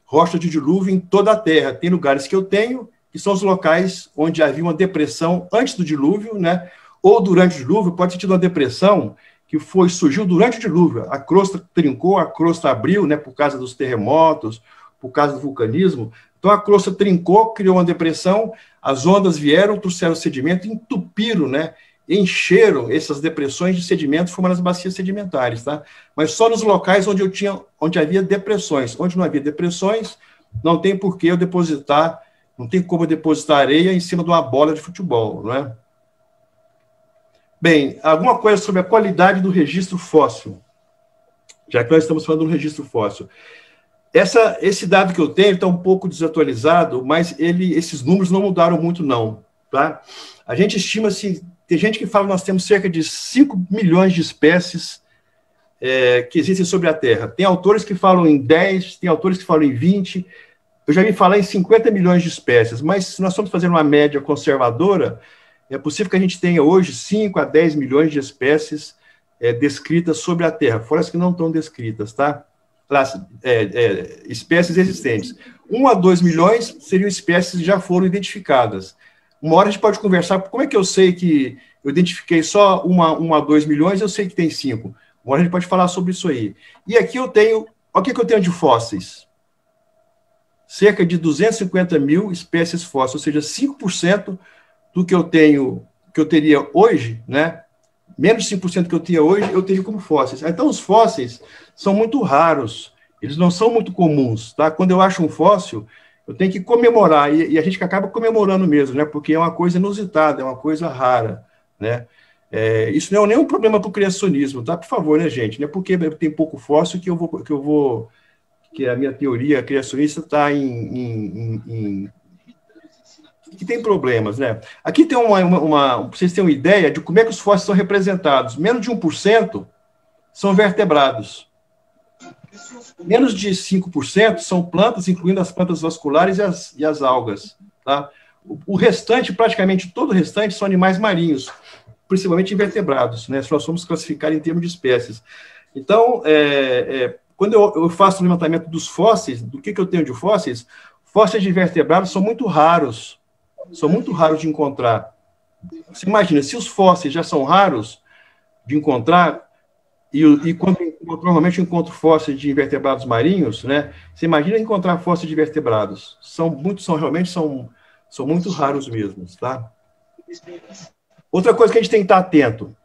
[SPEAKER 2] rocha de dilúvio em toda a Terra. Tem lugares que eu tenho, que são os locais onde havia uma depressão antes do dilúvio, né? Ou durante o dilúvio, pode ter tido uma depressão que surgiu durante o dilúvio. A crosta trincou, a crosta abriu, né? Por causa dos terremotos, por causa do vulcanismo. Então, a crosta trincou, criou uma depressão, as ondas vieram, trouxeram sedimento, entupiram, né? Encheram essas depressões de sedimento, formando as bacias sedimentares, tá? Mas só nos locais onde havia depressões. Onde não havia depressões, não tem por que eu depositar, não tem como eu depositar areia em cima de uma bola de futebol, não é? Bem, alguma coisa sobre a qualidade do registro fóssil, já que nós estamos falando do registro fóssil. Esse dado que eu tenho está um pouco desatualizado, mas esses números não mudaram muito, não, tá? A gente estima-se, tem gente que fala que nós temos cerca de 5 milhões de espécies que existem sobre a Terra. Tem autores que falam em 10, tem autores que falam em 20, eu já vi falar em 50 milhões de espécies, mas se nós estamos fazendo uma média conservadora, é possível que a gente tenha hoje 5 a 10 milhões de espécies descritas sobre a Terra, fora as que não estão descritas, tá? Espécies existentes. 1 a 2 milhões seriam espécies que já foram identificadas. Uma hora a gente pode conversar, como é que eu sei que eu identifiquei só 1 a 2 milhões, eu sei que tem 5. Uma hora a gente pode falar sobre isso aí. E aqui eu tenho, olha o que eu tenho de fósseis. Cerca de 250 mil espécies fósseis, ou seja, 5% do que eu teria hoje, né? Menos de 5% que eu tinha hoje, eu teria como fósseis. Então, os fósseis são muito raros, eles não são muito comuns, tá? Quando eu acho um fóssil, eu tenho que comemorar, e a gente acaba comemorando mesmo, né? Porque é uma coisa inusitada, é uma coisa rara, né? Isso não é nenhum problema para o criacionismo, tá? Por favor, né, gente? Não é porque tem pouco fóssil que a minha teoria criacionista está que tem problemas, né? Aqui tem vocês têm uma ideia de como é que os fósseis são representados. Menos de 1% são vertebrados. Menos de 5% são plantas, incluindo as plantas vasculares e as algas, tá? O restante, praticamente todo o restante, são animais marinhos, principalmente invertebrados, né? Se nós formos classificar em termos de espécies. Então, quando eu faço o levantamento dos fósseis, do que eu tenho de fósseis, fósseis de vertebrados são muito raros de encontrar. Você imagina, se os fósseis já são raros de encontrar, e quando normalmente eu encontro fósseis de invertebrados marinhos, né? Você imagina encontrar fósseis de vertebrados. Realmente muito raros mesmo, tá? Outra coisa que a gente tem que estar atento.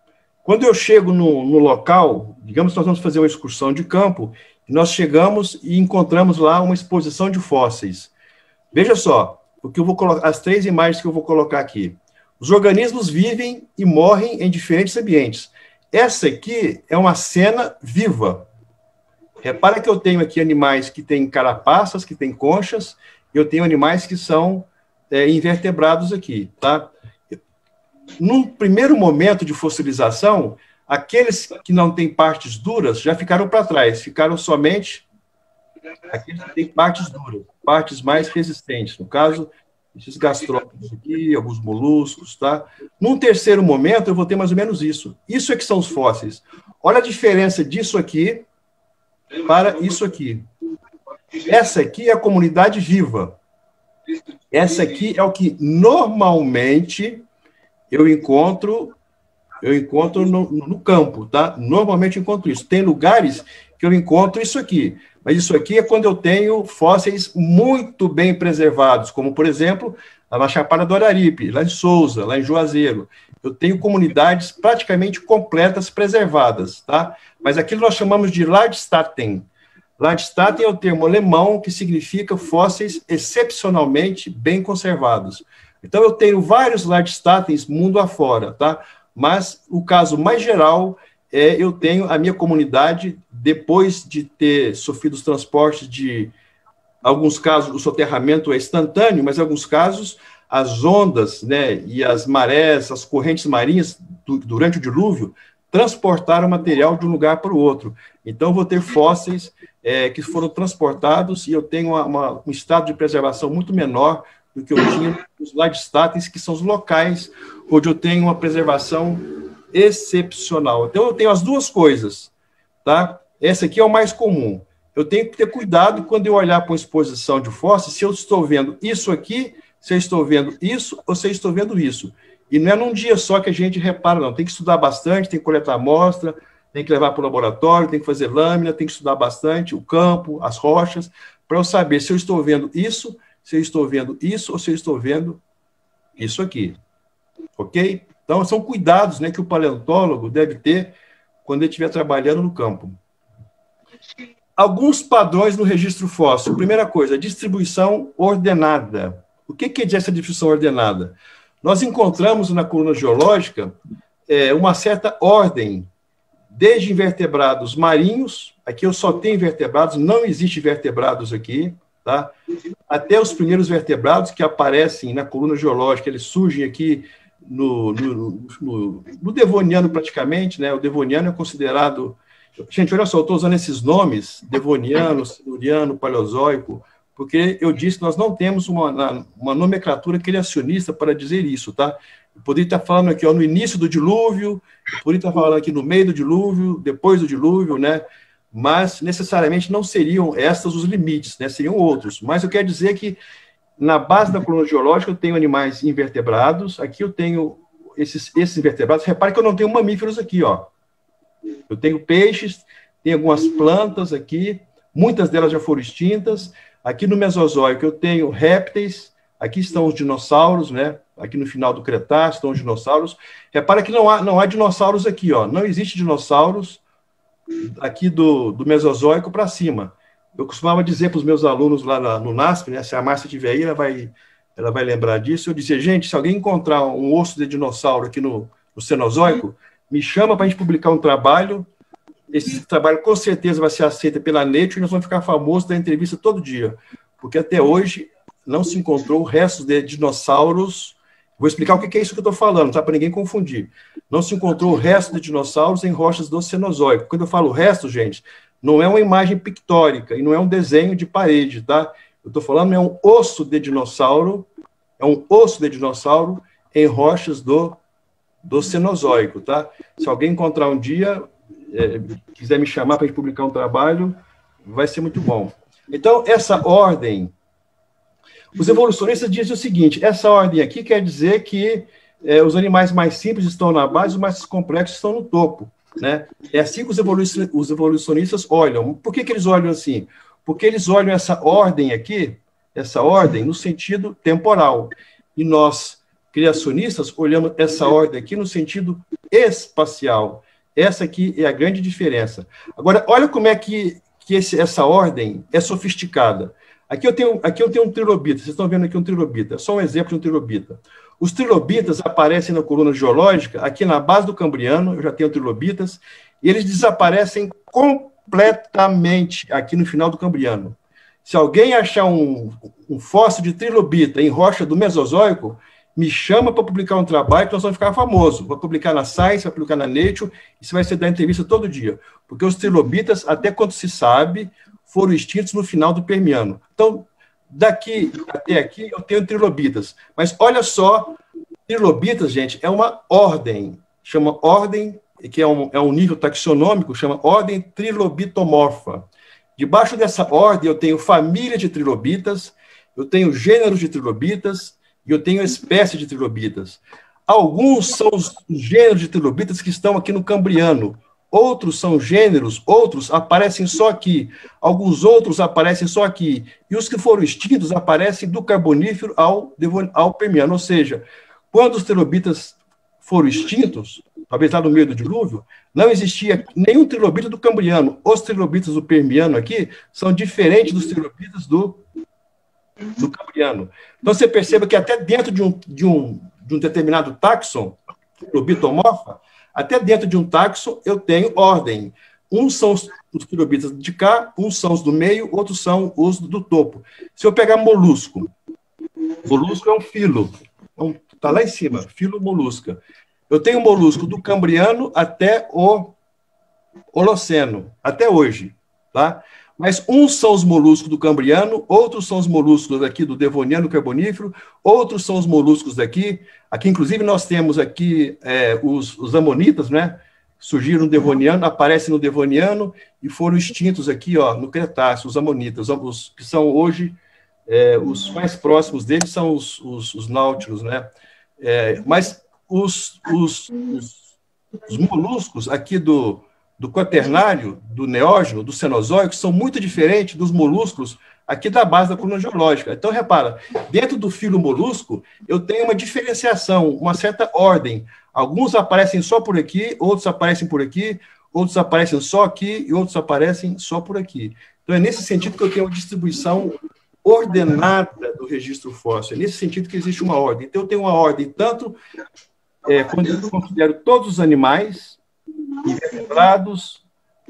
[SPEAKER 2] Quando eu chego no local, digamos que nós vamos fazer uma excursão de campo, nós chegamos e encontramos lá uma exposição de fósseis. Veja só, o que eu vou colocar, as 3 imagens que eu vou colocar aqui. Os organismos vivem e morrem em diferentes ambientes. Essa aqui é uma cena viva. Repara que eu tenho aqui animais que têm carapaças, que têm conchas, e eu tenho animais que são invertebrados aqui, tá? Num primeiro momento de fossilização, aqueles que não têm partes duras já ficaram para trás, ficaram somente aqueles que têm partes duras, partes mais resistentes. No caso, esses gastrópodes aqui, alguns moluscos, tá? Num terceiro momento, eu vou ter mais ou menos isso. Isso é que são os fósseis. Olha a diferença disso aqui para isso aqui. Essa aqui é a comunidade viva. Essa aqui é o que normalmente eu encontro no campo, tá? Normalmente eu encontro isso. Tem lugares que eu encontro isso aqui. Mas isso aqui é quando eu tenho fósseis muito bem preservados, como, por exemplo, na Chapada do Araripe, lá em Sousa, lá em Juazeiro. Eu tenho comunidades praticamente completas preservadas, tá? Mas aquilo nós chamamos de Ladstatten. Ladstatten é o termo alemão que significa fósseis excepcionalmente bem conservados. Então, eu tenho vários Ladstattens mundo afora, tá? Mas o caso mais geral eu tenho a minha comunidade, depois de ter sofrido os transportes de, alguns casos, o soterramento é instantâneo, mas em alguns casos, as ondas, né, e as marés, as correntes marinhas, durante o dilúvio, transportaram material de um lugar para o outro. Então, eu vou ter fósseis que foram transportados e eu tenho um estado de preservação muito menor do que eu tinha nos Ladstattens, que são os locais onde eu tenho uma preservação excepcional. Então, eu tenho as duas coisas, tá? Essa aqui é o mais comum. Eu tenho que ter cuidado quando eu olhar para uma exposição de fósseis, se eu estou vendo isso aqui, se eu estou vendo isso, ou se eu estou vendo isso. E não é num dia só que a gente repara, não. Tem que estudar bastante, tem que coletar amostra, tem que levar para o laboratório, tem que fazer lâmina, tem que estudar bastante o campo, as rochas, para eu saber se eu estou vendo isso, se eu estou vendo isso, ou se eu estou vendo isso aqui. Ok? Então, são cuidados, né, que o paleontólogo deve ter quando ele estiver trabalhando no campo. Alguns padrões no registro fóssil. Primeira coisa, distribuição ordenada. O que é essa distribuição ordenada? Nós encontramos na coluna geológica uma certa ordem, desde invertebrados marinhos, aqui eu só tenho invertebrados, não existe vertebrados aqui, tá? Até os primeiros vertebrados que aparecem na coluna geológica, eles surgem aqui no Devoniano praticamente, né? O Devoniano é considerado... Gente, olha só, eu estou usando esses nomes, Devoniano, Siluriano, Paleozoico, porque eu disse que nós não temos uma nomenclatura criacionista para dizer isso, tá? Eu poderia estar falando aqui, ó, no início do dilúvio, eu poderia estar falando aqui no meio do dilúvio, depois do dilúvio, né? Mas, necessariamente, não seriam estes os limites, né? Seriam outros. Mas eu quero dizer que, na base da coluna geológica, eu tenho animais invertebrados, aqui eu tenho esses invertebrados. Repare que eu não tenho mamíferos aqui, ó. Eu tenho peixes, tenho algumas plantas aqui, muitas delas já foram extintas. Aqui no Mesozoico eu tenho répteis, aqui estão os dinossauros, né? Aqui no final do Cretáceo estão os dinossauros. Repara que não há dinossauros aqui, ó. Não existe dinossauros aqui do Mesozoico para cima. Eu costumava dizer para os meus alunos lá no NASP, né? Se a Márcia estiver aí, ela vai lembrar disso. Eu dizia, gente, se alguém encontrar um osso de dinossauro aqui no Cenozoico, me chama para a gente publicar um trabalho. Esse trabalho com certeza vai ser aceito pela Nature e nós vamos ficar famosos da entrevista todo dia, porque até hoje não se encontrou restos de dinossauros. Vou explicar o que é isso que eu estou falando, tá? Para ninguém confundir. Não se encontrou restos de dinossauros em rochas do Cenozoico. Quando eu falo resto, gente, não é uma imagem pictórica e não é um desenho de parede, tá? Eu estou falando é um osso de dinossauro em rochas do Cenozoico, tá? Se alguém encontrar um dia, quiser me chamar para a gente publicar um trabalho, vai ser muito bom. Então, essa ordem, os evolucionistas dizem o seguinte, essa ordem aqui quer dizer que os animais mais simples estão na base, os mais complexos estão no topo, né? É assim que os evolucionistas olham. Por que eles olham assim? Porque eles olham essa ordem aqui, essa ordem, no sentido temporal. E nós, criacionistas, olhamos essa ordem aqui no sentido espacial. Essa aqui é a grande diferença. Agora, olha como é que essa ordem é sofisticada. Aqui eu tenho um trilobita, vocês estão vendo aqui um trilobita, só um exemplo de um trilobita. Os trilobitas aparecem na coluna geológica, aqui na base do Cambriano, eu já tenho trilobitas, e eles desaparecem completamente aqui no final do Cambriano. Se alguém achar um fóssil de trilobita em rocha do Mesozoico, me chama para publicar um trabalho que nós vamos ficar famosos. Vai publicar na Science, vai publicar na Nature, e você vai ser dar entrevista todo dia. Porque os trilobitas, até quanto se sabe, foram extintos no final do Permiano. Então, daqui até aqui, eu tenho trilobitas. Mas olha só, trilobitas, gente, é uma ordem. Chama ordem, que é um nível taxonômico, chama ordem trilobitomorfa. Debaixo dessa ordem, eu tenho família de trilobitas, eu tenho gêneros de trilobitas, e eu tenho espécie de trilobitas. Alguns são os gêneros de trilobitas que estão aqui no Cambriano. Outros são gêneros, outros aparecem só aqui. Alguns outros aparecem só aqui. E os que foram extintos aparecem do Carbonífero ao Permiano. Ou seja, quando os trilobitas foram extintos, talvez lá no meio do dilúvio, não existia nenhum trilobita do Cambriano. Os trilobitas do Permiano aqui são diferentes dos trilobitas do Cambriano. Então, você perceba que até dentro de um determinado táxon, trilobitomorfa, até dentro de um táxon eu tenho ordem. Uns são os trilobitas de cá, uns são os do meio, outros são os do topo. Se eu pegar molusco é um filo, está lá em cima, filo molusca. Eu tenho molusco do Cambriano até o Holoceno, até hoje, tá? Mas uns são os moluscos do Cambriano, outros são os moluscos aqui do Devoniano Carbonífero, outros são os moluscos daqui. Aqui, inclusive, nós temos aqui os amonitas, né? Surgiram no Devoniano, aparecem no Devoniano e foram extintos aqui, ó, no Cretáceo, os amonitas. Os que são hoje, os mais próximos deles são os náutilos, né? Mas os moluscos aqui do quaternário, do neógeno, do cenozoico, são muito diferentes dos moluscos aqui da base da coluna geológica. Então, repara, dentro do filo molusco, eu tenho uma diferenciação, uma certa ordem. Alguns aparecem só por aqui, outros aparecem por aqui, outros aparecem só aqui e outros aparecem só por aqui. Então, é nesse sentido que eu tenho uma distribuição ordenada do registro fóssil. É nesse sentido que existe uma ordem. Então, eu tenho uma ordem tanto quando eu considero todos os animais,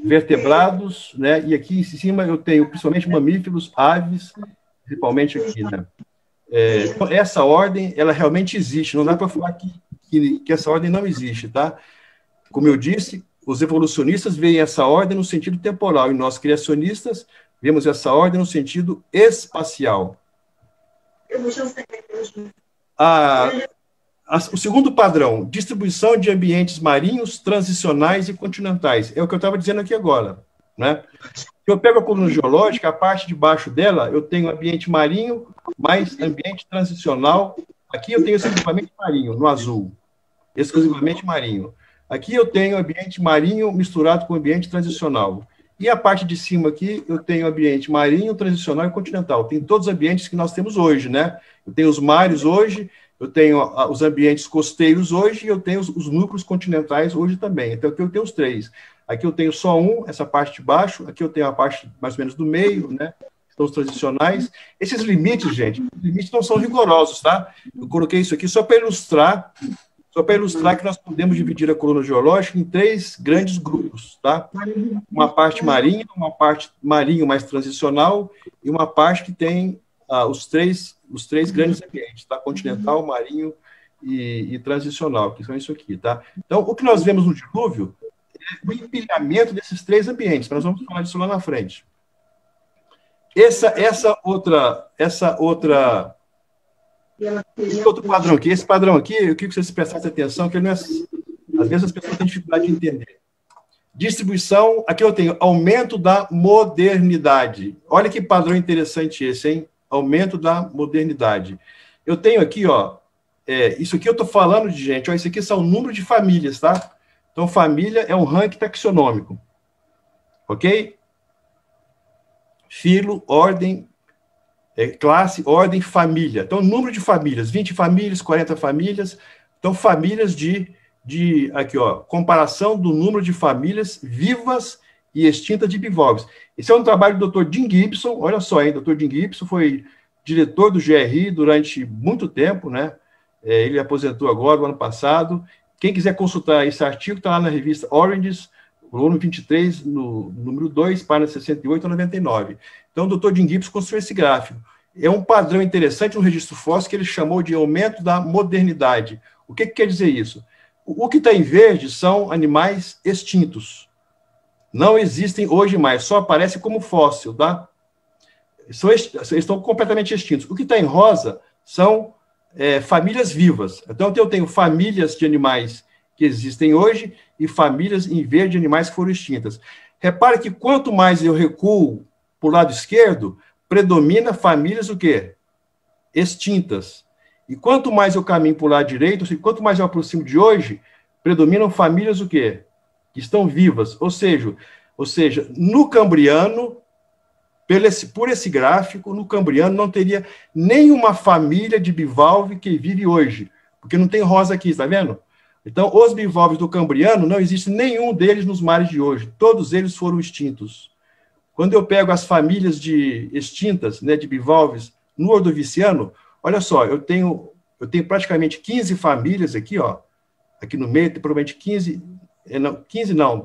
[SPEAKER 2] vertebrados, né? E aqui em cima eu tenho principalmente mamíferos, aves, principalmente aqui, né? Então, essa ordem, ela realmente existe, não dá para falar que essa ordem não existe, tá? Como eu disse, os evolucionistas veem essa ordem no sentido temporal, e nós, criacionistas, vemos essa ordem no sentido espacial. O segundo padrão, distribuição de ambientes marinhos, transicionais e continentais. É o que eu estava dizendo aqui agora, né? Se eu pego a coluna geológica, a parte de baixo dela, eu tenho ambiente marinho, mais ambiente transicional. Aqui eu tenho exclusivamente marinho, no azul. Exclusivamente marinho. Aqui eu tenho ambiente marinho misturado com ambiente transicional. E a parte de cima aqui, eu tenho ambiente marinho, transicional e continental. Tem todos os ambientes que nós temos hoje, né? Eu tenho os mares hoje, eu tenho os ambientes costeiros hoje e eu tenho os núcleos continentais hoje também. Então, aqui eu tenho os três. Aqui eu tenho só essa parte de baixo, aqui eu tenho a parte mais ou menos do meio, né? São os transicionais. Esses limites, gente, os limites não são rigorosos, tá? Eu coloquei isso aqui só para ilustrar que nós podemos dividir a coluna geológica em 3 grandes grupos, tá? Uma parte marinha, uma parte marinho mais transicional e uma parte que tem os três grandes ambientes, tá? Continental, marinho e transicional, que são isso aqui, tá? Então, o que nós vemos no dilúvio é o empilhamento desses 3 ambientes, nós vamos falar disso lá na frente. Esse outro padrão aqui, esse padrão aqui, eu queria que vocês prestassem atenção, que ele não é, às vezes as pessoas têm dificuldade de entender. Distribuição, aqui eu tenho aumento da modernidade. Olha que padrão interessante esse, hein? Aumento da modernidade. Eu tenho aqui, ó, isso aqui eu estou falando de gente, ó, isso aqui são o número de famílias, tá? Então, família é um ranking taxonômico, ok? Filo, ordem, classe, ordem, família. Então, número de famílias, 20 famílias, 40 famílias. Então, famílias aqui, ó, comparação do número de famílias vivas e extintas de bivalves. Esse é um trabalho do Dr. Jim Gibson, olha só, hein, Dr. Jim Gibson foi diretor do GRI durante muito tempo, né? Ele aposentou agora, no ano passado. Quem quiser consultar esse artigo, está lá na revista Oranges, volume 23, no número 2, página 68 a 99. Então, o Dr. Jim Gibson construiu esse gráfico. É um padrão interessante no registro fóssil que ele chamou de aumento da modernidade. O que quer dizer isso? O que está em verde são animais extintos. Não existem hoje mais, só aparecem como fóssil, tá? Eles estão completamente extintos. O que está em rosa são famílias vivas. Então, eu tenho famílias de animais que existem hoje e famílias em verde de animais que foram extintas. Repare que quanto mais eu recuo para o lado esquerdo, predomina famílias o quê? Extintas. E quanto mais eu caminho para o lado direito, quanto mais eu aproximo de hoje, predominam famílias o quê? Que estão vivas. Ou seja, no Cambriano, por esse gráfico, no Cambriano não teria nenhuma família de bivalve que vive hoje, porque não tem rosa aqui, está vendo? Então, os bivalves do Cambriano, não existe nenhum deles nos mares de hoje. Todos eles foram extintos. Quando eu pego as famílias extintas, né, de bivalves no Ordoviciano, olha só, eu tenho praticamente 15 famílias aqui, ó, aqui no meio, tem provavelmente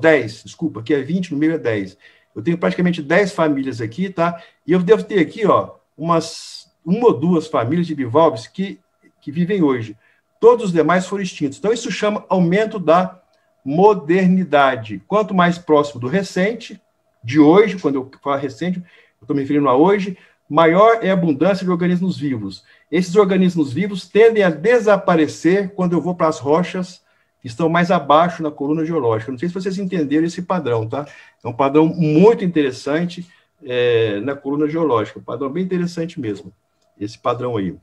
[SPEAKER 2] 10, desculpa, aqui é 20, no meio é 10. Eu tenho praticamente 10 famílias aqui, tá? E eu devo ter aqui, ó, uma ou duas famílias de bivalves que vivem hoje. Todos os demais foram extintos. Então, isso chama aumento da modernidade. Quanto mais próximo do recente, de hoje, quando eu falo recente, eu estou me referindo a hoje, maior é a abundância de organismos vivos. Esses organismos vivos tendem a desaparecer quando eu vou para as rochas que estão mais abaixo na coluna geológica. Não sei se vocês entenderam esse padrão, tá? É um padrão muito interessante na coluna geológica, um padrão bem interessante mesmo, esse padrão aí.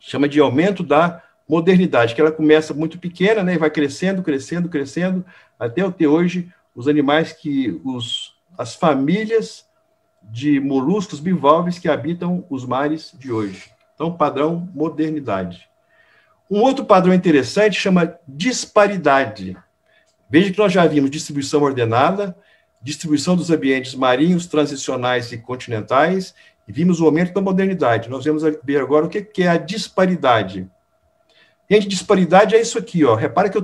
[SPEAKER 2] Chama de aumento da modernidade, que ela começa muito pequena, né, e vai crescendo, crescendo, crescendo, até eu ter hoje os animais as famílias de moluscos bivalves que habitam os mares de hoje. Então, padrão modernidade. Um outro padrão interessante chama disparidade. Veja que nós já vimos distribuição ordenada, distribuição dos ambientes marinhos, transicionais e continentais, e vimos o aumento da modernidade. Nós vamos ver agora o que é a disparidade. Gente, disparidade é isso aqui, ó. Repara que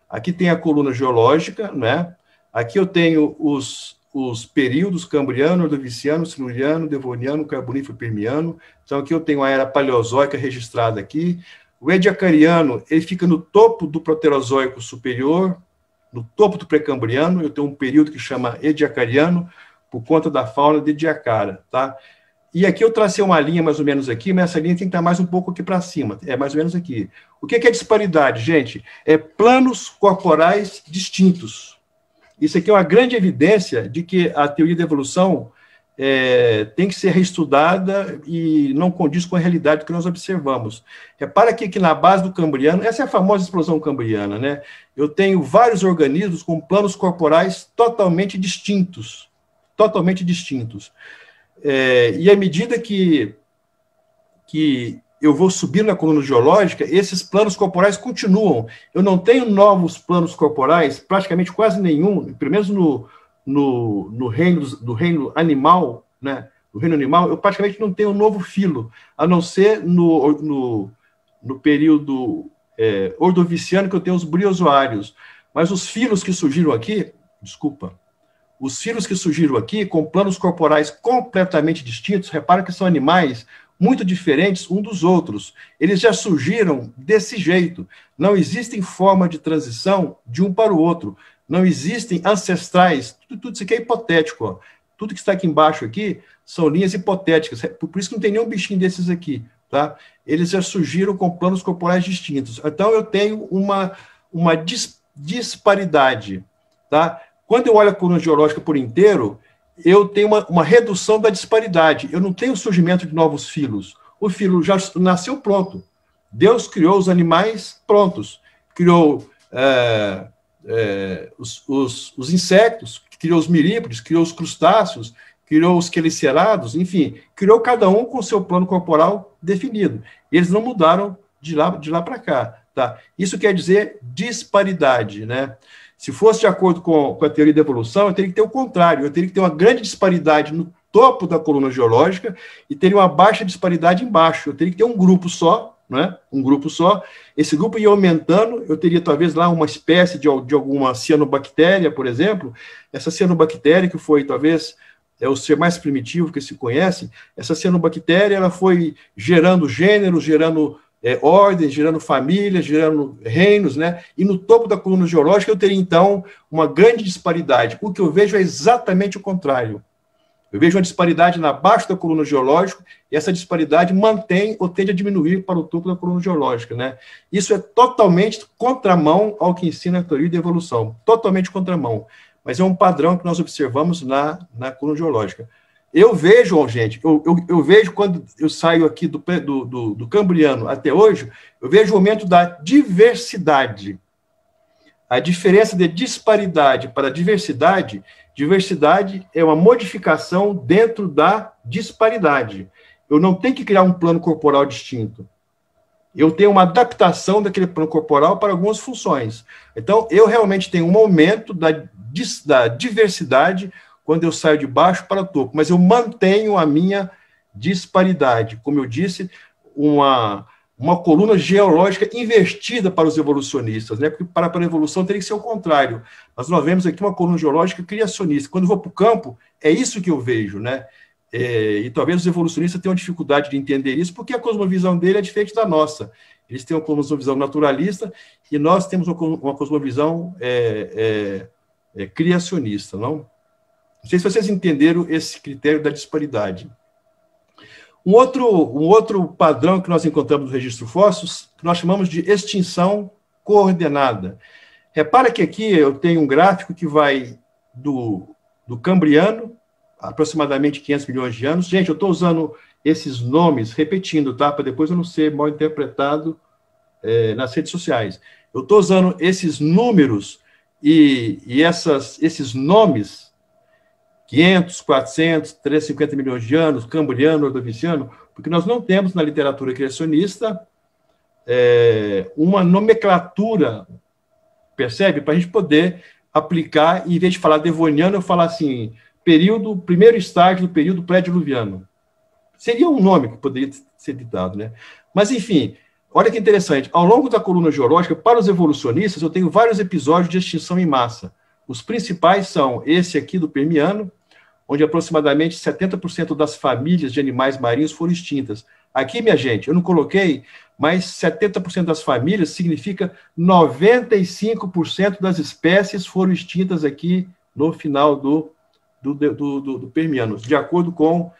[SPEAKER 2] aqui tem a coluna geológica, né? Aqui eu tenho os períodos cambriano, ordoviciano, siluriano, devoniano, carbonífero, permiano. Então, aqui eu tenho a era paleozoica registrada aqui. O ediacariano, ele fica no topo do proterozoico superior, no topo do pré-cambriano. Eu tenho um período que chama ediacariano, por conta da fauna de Ediacara, tá? E aqui eu tracei uma linha mais ou menos aqui, mas essa linha tem que estar mais um pouco aqui para cima, mais ou menos aqui. O que é disparidade, gente? É planos corporais distintos. Isso aqui é uma grande evidência de que a teoria da evolução tem que ser reestudada e não condiz com a realidade que nós observamos. Repara que na base do Cambriano, essa é a famosa explosão cambriana, né? Eu tenho vários organismos com planos corporais totalmente distintos. Totalmente distintos. E à medida que eu vou subir na coluna geológica, esses planos corporais continuam. Eu não tenho novos planos corporais, praticamente quase nenhum, pelo menos no reino animal, né? No reino animal, eu praticamente não tenho um novo filo, a não ser no período ordoviciano, que eu tenho os briozoários. Mas os filos que surgiram aqui, os filos que surgiram aqui, com planos corporais completamente distintos, repara que são animais muito diferentes um dos outros. Eles já surgiram desse jeito. Não existem forma de transição de um para o outro. Não existem ancestrais. Tudo isso aqui é hipotético. Ó. Tudo que está aqui embaixo aqui são linhas hipotéticas. Por isso que não tem nenhum bichinho desses aqui. Tá? Eles já surgiram com planos corporais distintos. Então, eu tenho uma disparidade. Tá? Quando eu olho a coluna geológica por inteiro, eu tenho uma redução da disparidade. Eu não tenho o surgimento de novos filos. O filo já nasceu pronto. Deus criou os animais prontos. Criou os insetos, criou os mirípodes, criou os crustáceos, criou os quelicerados, enfim, criou cada um com seu plano corporal definido. Eles não mudaram de lá para cá. Tá? Isso quer dizer disparidade, né? Se fosse de acordo com a teoria da evolução, eu teria que ter o contrário, eu teria que ter uma grande disparidade no topo da coluna geológica e teria uma baixa disparidade embaixo. Eu teria que ter um grupo só, né? Um grupo só. Esse grupo ia aumentando, eu teria talvez lá uma espécie de alguma cianobactéria, por exemplo. Essa cianobactéria, que foi talvez o ser mais primitivo que se conhece, essa cianobactéria ela foi gerando gêneros, gerando ordens, gerando famílias, gerando reinos, né? E no topo da coluna geológica eu teria, então, uma grande disparidade. O que eu vejo é exatamente o contrário. Eu vejo uma disparidade na base da coluna geológica e essa disparidade mantém ou tende a diminuir para o topo da coluna geológica, né? Isso é totalmente contramão ao que ensina a teoria da evolução. Totalmente contramão. Mas é um padrão que nós observamos na coluna geológica. Eu vejo, gente, eu vejo quando eu saio aqui do Cambriano até hoje, eu vejo o aumento da diversidade. A diferença de disparidade para diversidade é uma modificação dentro da disparidade. Eu não tenho que criar um plano corporal distinto. Eu tenho uma adaptação daquele plano corporal para algumas funções. Então, eu realmente tenho um aumento da diversidade quando eu saio de baixo para o topo, mas eu mantenho a minha disparidade. Como eu disse, uma coluna geológica invertida para os evolucionistas, né? Porque para a evolução teria que ser o contrário. Nós vemos aqui uma coluna geológica criacionista. Quando eu vou para o campo, é isso que eu vejo, né? E talvez os evolucionistas tenham dificuldade de entender isso, porque a cosmovisão dele é diferente da nossa. Eles têm uma cosmovisão naturalista e nós temos uma cosmovisão criacionista, não? Não sei se vocês entenderam esse critério da disparidade. Um outro padrão que nós encontramos no registro fóssil, que nós chamamos de extinção coordenada. Repara que aqui eu tenho um gráfico que vai do Cambriano, aproximadamente 500 milhões de anos. Gente, eu estou usando esses nomes, repetindo, tá? Para depois eu não ser mal interpretado nas redes sociais. Eu estou usando esses números e esses nomes, 500, 400, 350 milhões de anos, Cambriano, Ordoviciano, porque nós não temos na literatura criacionista uma nomenclatura, percebe? Para a gente poder aplicar, e em vez de falar devoniano, eu falar assim, primeiro estágio do período pré-diluviano. Seria um nome que poderia ser ditado, né? Mas, enfim, olha que interessante. Ao longo da coluna geológica, para os evolucionistas, eu tenho vários episódios de extinção em massa. Os principais são esse aqui do Permiano, onde aproximadamente 70% das famílias de animais marinhos foram extintas. Aqui, minha gente, eu não coloquei, mas 70% das famílias significa 95% das espécies foram extintas aqui no final do Permiano, de acordo com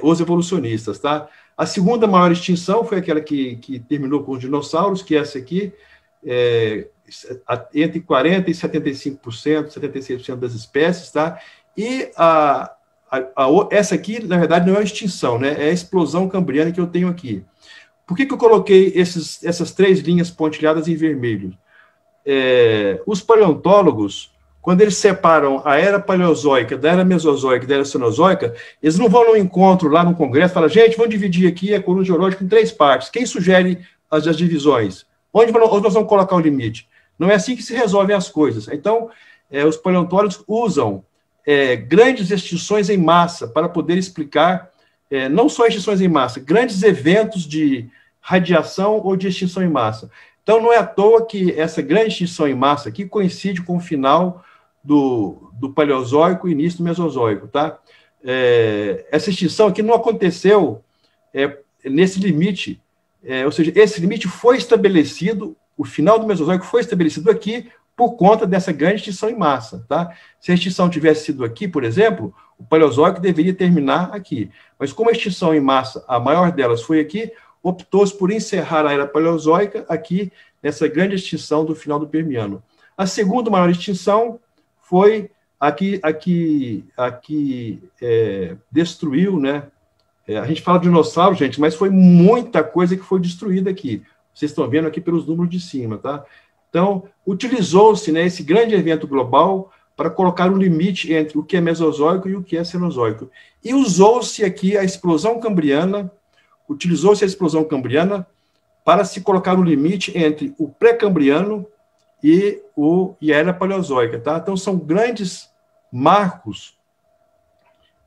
[SPEAKER 2] os evolucionistas, tá? A segunda maior extinção foi aquela que terminou com os dinossauros, que é essa aqui, entre 40% e 75%, 76% das espécies, tá? E essa aqui, na verdade, não é uma extinção, né? É a explosão cambriana que eu tenho aqui. Por que eu coloquei essas três linhas pontilhadas em vermelho? Os paleontólogos, quando eles separam a era paleozoica da era mesozoica e da era cenozoica, eles não vão num encontro lá no congresso e falam, gente, vamos dividir aqui a coluna geológica em 3 partes. Quem sugere as divisões? Onde nós vamos colocar o limite? Não é assim que se resolvem as coisas. Então, os paleontólogos usam grandes extinções em massa para poder explicar, não só extinções em massa, grandes eventos de radiação ou de extinção em massa. Então, não é à toa que essa grande extinção em massa aqui coincide com o final do Paleozoico e início do Mesozoico, tá? Essa extinção aqui não aconteceu nesse limite, ou seja, esse limite foi estabelecido, o final do Mesozoico foi estabelecido aqui por conta dessa grande extinção em massa, tá? Se a extinção tivesse sido aqui, por exemplo, o Paleozoico deveria terminar aqui. Mas como a extinção em massa, a maior delas foi aqui, optou-se por encerrar a era Paleozoica aqui, nessa grande extinção do final do Permiano. A segunda maior extinção foi destruiu, né? A gente fala de dinossauro, gente, mas foi muita coisa que foi destruída aqui. Vocês estão vendo aqui pelos números de cima, tá? Então, utilizou-se, né, esse grande evento global para colocar um limite entre o que é mesozoico e o que é cenozoico. E usou-se aqui a explosão cambriana, utilizou-se a explosão cambriana para se colocar um limite entre o pré-cambriano e a era paleozoica, tá? Então, são grandes marcos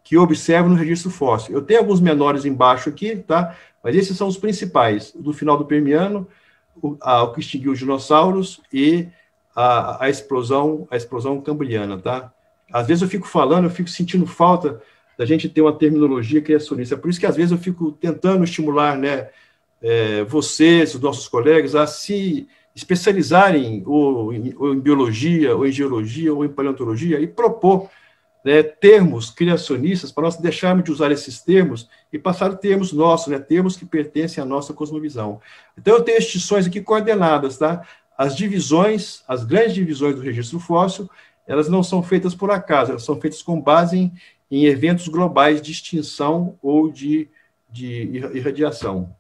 [SPEAKER 2] que eu observo no registro fóssil. Eu tenho alguns menores embaixo aqui, tá? Mas esses são os principais, do final do Permiano, o que extinguiu os dinossauros e a explosão cambriana, tá? Às vezes eu fico falando, eu fico sentindo falta da gente ter uma terminologia criacionista. É por isso que às vezes eu fico tentando estimular, né, vocês, os nossos colegas, a se especializarem ou em biologia, ou em geologia, ou em paleontologia, e propor, né, termos criacionistas para nós deixarmos de usar esses termos e passar termos nossos, né, termos que pertencem à nossa cosmovisão. Então, eu tenho extinções aqui coordenadas, tá? As divisões, as grandes divisões do registro fóssil, elas não são feitas por acaso, elas são feitas com base em eventos globais de extinção ou de irradiação.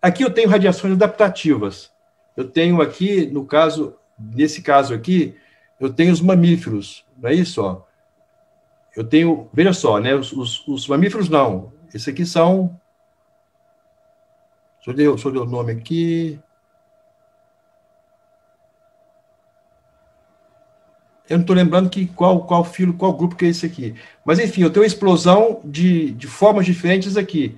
[SPEAKER 2] Aqui eu tenho radiações adaptativas. Eu tenho aqui, nesse caso aqui, eu tenho os mamíferos, não é isso? Ó? Eu tenho, veja só, né? Os mamíferos não. Esse aqui são. Deixa eu ler o nome aqui. Eu não estou lembrando qual filo, qual grupo que é esse aqui. Mas, enfim, eu tenho uma explosão de formas diferentes aqui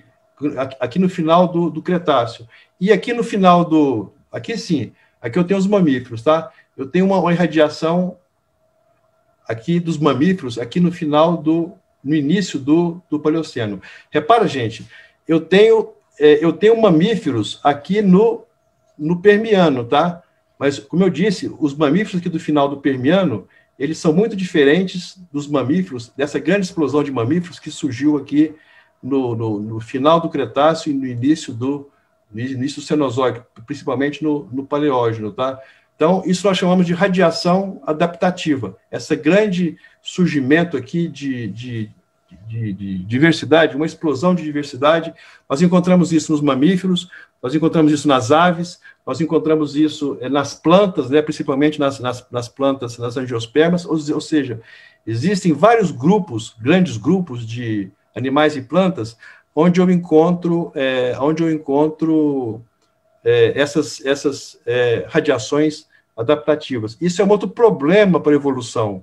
[SPEAKER 2] no final do Cretáceo. E aqui no final aqui sim, aqui eu tenho os mamíferos, tá? Eu tenho uma irradiação aqui dos mamíferos, aqui no início do Paleoceno. Repara, gente, eu tenho mamíferos aqui no Permiano, tá? Mas, como eu disse, os mamíferos aqui do final do Permiano, eles são muito diferentes dos mamíferos, dessa grande explosão de mamíferos que surgiu aqui no final do Cretáceo e no início do Cenozoico, principalmente no Paleógeno, tá? Então, isso nós chamamos de radiação adaptativa. Esse grande surgimento aqui de diversidade, uma explosão de diversidade, nós encontramos isso nos mamíferos, nós encontramos isso nas aves, nós encontramos isso nas plantas, né, principalmente nas plantas, nas angiospermas, ou seja, existem vários grupos, grandes grupos de animais e plantas, onde eu encontro essas radiações adaptativas. Isso é um outro problema para a evolução.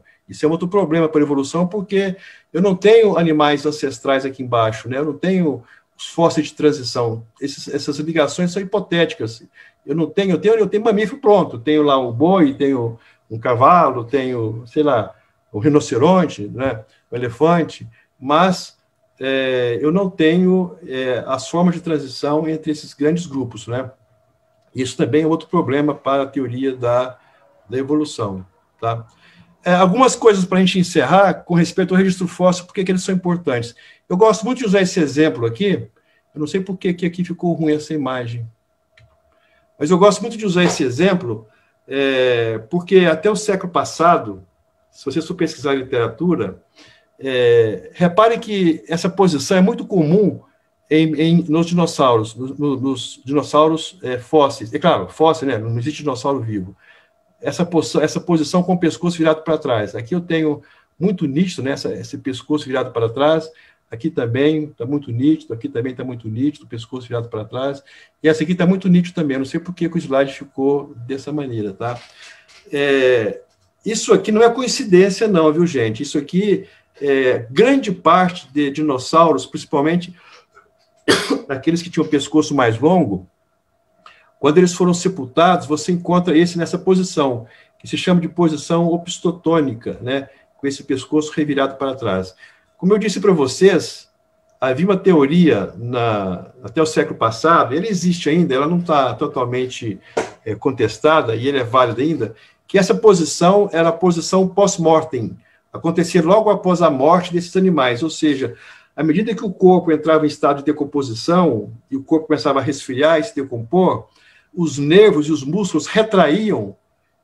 [SPEAKER 2] Porque eu não tenho animais ancestrais aqui embaixo, né? Eu não tenho os fósseis de transição. Essas ligações são hipotéticas. Eu tenho mamífero pronto. Tenho lá um boi, tenho um cavalo, tenho, sei lá, um rinoceronte, né? Um elefante, mas eu não tenho as formas de transição entre esses grandes grupos, né? Isso também é outro problema para a teoria da evolução, tá? Algumas coisas para a gente encerrar com respeito ao registro fóssil, porque que eles são importantes. Eu gosto muito de usar esse exemplo aqui, eu não sei por que aqui ficou ruim essa imagem, mas eu gosto muito de usar esse exemplo, porque até o século passado, se vocês for pesquisar literatura, reparem que essa posição é muito comum nos dinossauros, nos dinossauros fósseis. É claro, fóssil, né? Não existe dinossauro vivo. Essa posição com o pescoço virado para trás. Aqui eu tenho muito nítido, né? Esse pescoço virado para trás. Aqui também está muito nítido. Aqui também está muito nítido, o pescoço virado para trás. E essa aqui está muito nítido também. Eu não sei por que o slide ficou dessa maneira, tá? Isso aqui não é coincidência, não, viu, gente? Isso aqui, grande parte de dinossauros, principalmente aqueles que tinham o pescoço mais longo, quando eles foram sepultados, você encontra esse nessa posição, que se chama de posição opistotônica, né? Com esse pescoço revirado para trás. Como eu disse para vocês, havia uma teoria até o século passado, ela existe ainda, ela não está totalmente contestada, e ela é válida ainda, que essa posição era a posição pós-mortem, acontecia logo após a morte desses animais, ou seja, à medida que o corpo entrava em estado de decomposição, e o corpo começava a resfriar e se decompor, os nervos e os músculos retraíam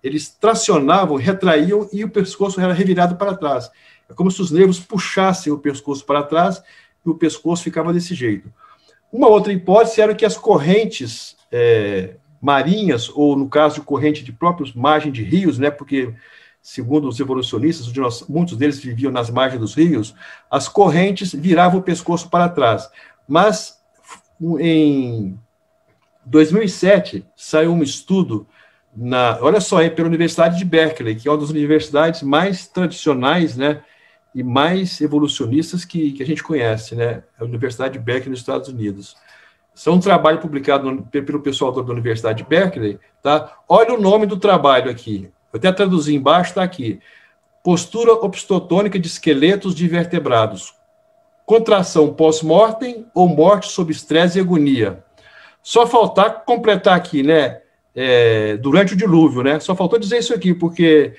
[SPEAKER 2] eles tracionavam, retraíam e o pescoço era revirado para trás. É como se os nervos puxassem o pescoço para trás e o pescoço ficava desse jeito. Uma outra hipótese era que as correntes marinhas, ou no caso de corrente de próprios margens de rios, né, porque, segundo os evolucionistas, muitos deles viviam nas margens dos rios, as correntes viravam o pescoço para trás. Mas, em 2007, saiu um estudo, olha só, pela Universidade de Berkeley, que é uma das universidades mais tradicionais, né, e mais evolucionistas que a gente conhece, né, a Universidade de Berkeley nos Estados Unidos. Isso é um trabalho publicado pelo pessoal da Universidade de Berkeley, tá? Olha o nome do trabalho aqui, eu até traduzi embaixo, está aqui, postura opistotônica de esqueletos de vertebrados, contração pós-mortem ou morte sob estresse e agonia. Só faltar completar aqui, né, durante o dilúvio, né, só faltou dizer isso aqui, porque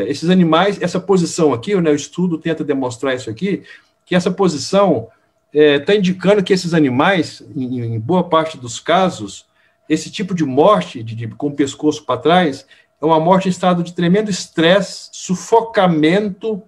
[SPEAKER 2] esses animais, essa posição aqui, né, o estudo tenta demonstrar isso aqui, que essa posição está indicando que esses animais, em boa parte dos casos, esse tipo de morte, com o pescoço para trás, é uma morte em estado de tremendo estresse, sufocamento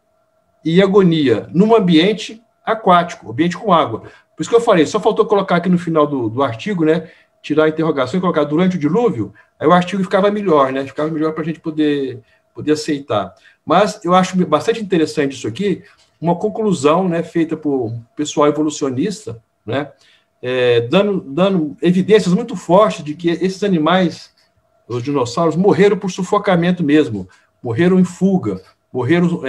[SPEAKER 2] e agonia, num ambiente aquático, ambiente com água. Por isso que eu falei, só faltou colocar aqui no final do artigo, né, tirar a interrogação e colocar durante o dilúvio, aí o artigo ficava melhor, né, ficava melhor para a gente poder aceitar. Mas eu acho bastante interessante isso aqui, uma conclusão, né, feita por pessoal evolucionista, né, dando evidências muito fortes de que esses animais, os dinossauros, morreram por sufocamento mesmo, morreram em fuga, morreram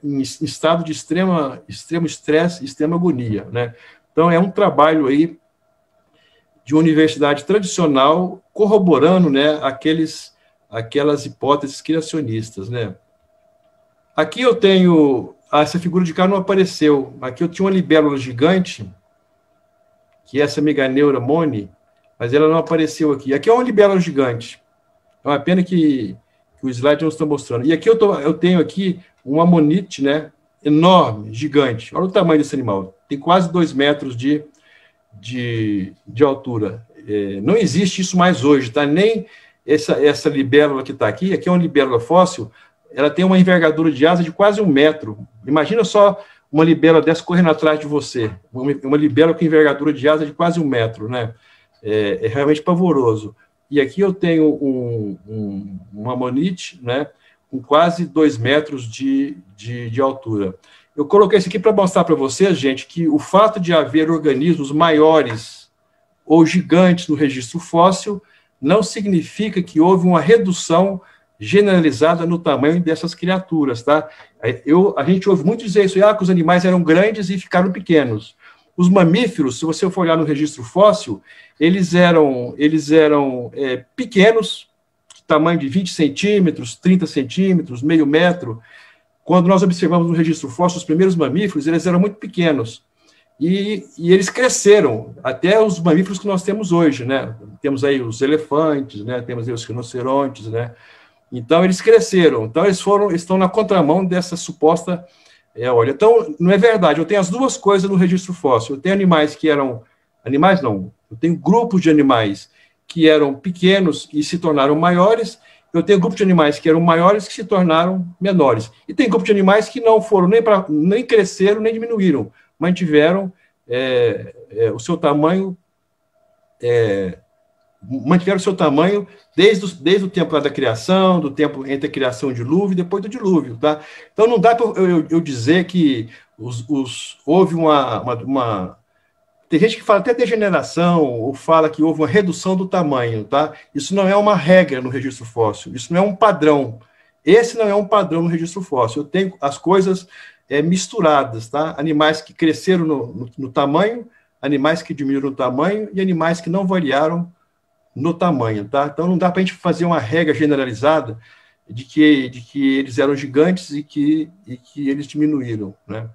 [SPEAKER 2] em estado de extremo estresse, extrema agonia, né? Então, é um trabalho aí de uma universidade tradicional corroborando, né, aquelas hipóteses criacionistas, né? Aqui eu tenho... essa figura de cá não apareceu. Aqui eu tinha uma libélula gigante, que é essa Meganeura moni, mas ela não apareceu aqui. Aqui é uma libélula gigante. É uma pena que o slide não está mostrando. E aqui eu tenho aqui um amonite, né, enorme, gigante. Olha o tamanho desse animal. Tem quase 2 metros de altura. Não existe isso mais hoje, tá? Nem essa libélula que está aqui. Aqui é uma libélula fóssil. Ela tem uma envergadura de asa de quase 1 metro. Imagina só uma libélula dessa correndo atrás de você. Uma libélula com envergadura de asa de quase 1 metro, né? É realmente pavoroso. E aqui eu tenho um amonite, né, com quase 2 metros de altura. Eu coloquei isso aqui para mostrar para vocês, gente, que o fato de haver organismos maiores ou gigantes no registro fóssil não significa que houve uma redução generalizada no tamanho dessas criaturas, tá? A gente ouve muito dizer isso, que os animais eram grandes e ficaram pequenos. Os mamíferos, se você for olhar no registro fóssil, eles eram pequenos, tamanho de 20 centímetros, 30 centímetros, meio metro. Quando nós observamos no registro fóssil, os primeiros mamíferos, eles eram muito pequenos. E eles cresceram, até os mamíferos que nós temos hoje, né? Temos aí os elefantes, né? Temos aí os rinocerontes, né? Então, eles cresceram. Então, estão na contramão dessa suposta... olha, então, não é verdade. Eu tenho as duas coisas no registro fóssil. Eu tenho animais que eram... Animais não. Eu tenho grupos de animais que eram pequenos e se tornaram maiores. Eu tenho grupos de animais que eram maiores que se tornaram menores. E tem grupos de animais que não foram nem cresceram, nem diminuíram. Mantiveram o seu tamanho... mantiveram o seu tamanho desde o tempo da criação, do tempo entre a criação e o dilúvio, e depois do dilúvio, tá? Então, não dá para eu dizer que houve uma... Tem gente que fala até degeneração, ou fala que houve uma redução do tamanho, tá? Isso não é uma regra no registro fóssil, isso não é um padrão. Esse não é um padrão no registro fóssil. Eu tenho as coisas misturadas, tá? Animais que cresceram no tamanho, animais que diminuíram no tamanho, e animais que não variaram no tamanho, tá? Então, não dá para a gente fazer uma regra generalizada de que eles eram gigantes e que eles diminuíram, né?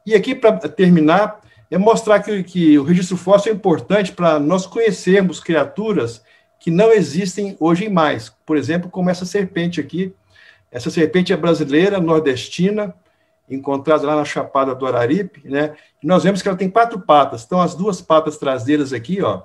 [SPEAKER 2] E aqui, para terminar, mostrar que o registro fóssil é importante para nós conhecermos criaturas que não existem hoje mais. Por exemplo, como essa serpente aqui. Essa serpente é brasileira, nordestina, encontrada lá na Chapada do Araripe, né? E nós vemos que ela tem 4 patas. Então, as 2 patas traseiras aqui, ó,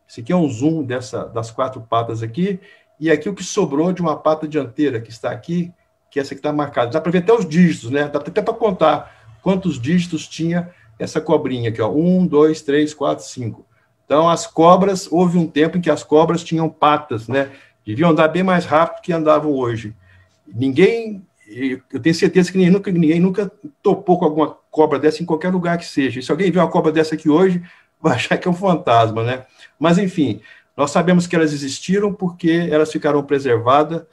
[SPEAKER 2] esse aqui é um zoom das 4 patas aqui, e aqui o que sobrou de uma pata dianteira, que está aqui, que essa que está marcada. Dá para ver até os dígitos, né? Dá até para contar quantos dígitos tinha essa cobrinha aqui, ó. 1, 2, 3, 4, 5. Então, as cobras, houve um tempo em que as cobras tinham patas, né? Deviam andar bem mais rápido que andavam hoje. Eu tenho certeza que ninguém nunca topou com alguma cobra dessa em qualquer lugar que seja. E se alguém vê uma cobra dessa aqui hoje, vai achar que é um fantasma, né? Mas, enfim, nós sabemos que elas existiram porque elas ficaram preservadas,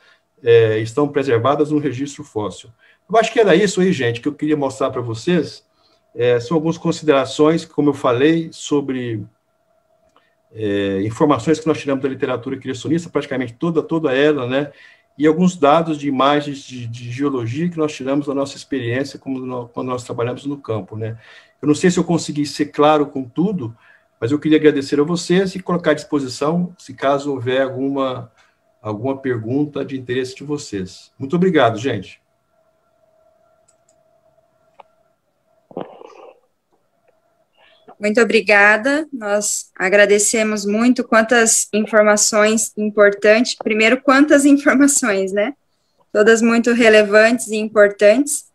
[SPEAKER 2] estão preservadas no registro fóssil. Eu acho que era isso aí, gente, que eu queria mostrar para vocês. São algumas considerações, como eu falei, sobre informações que nós tiramos da literatura criacionista, praticamente toda ela, né? E alguns dados de imagens de geologia que nós tiramos da nossa experiência quando nós trabalhamos no campo, né? Eu não sei se eu consegui ser claro com tudo, mas eu queria agradecer a vocês e colocar à disposição, se caso houver alguma pergunta de interesse de vocês. Muito obrigado, gente.
[SPEAKER 4] Muito obrigada, nós agradecemos muito. Quantas informações importantes, primeiro, quantas informações, né? Todas muito relevantes e importantes.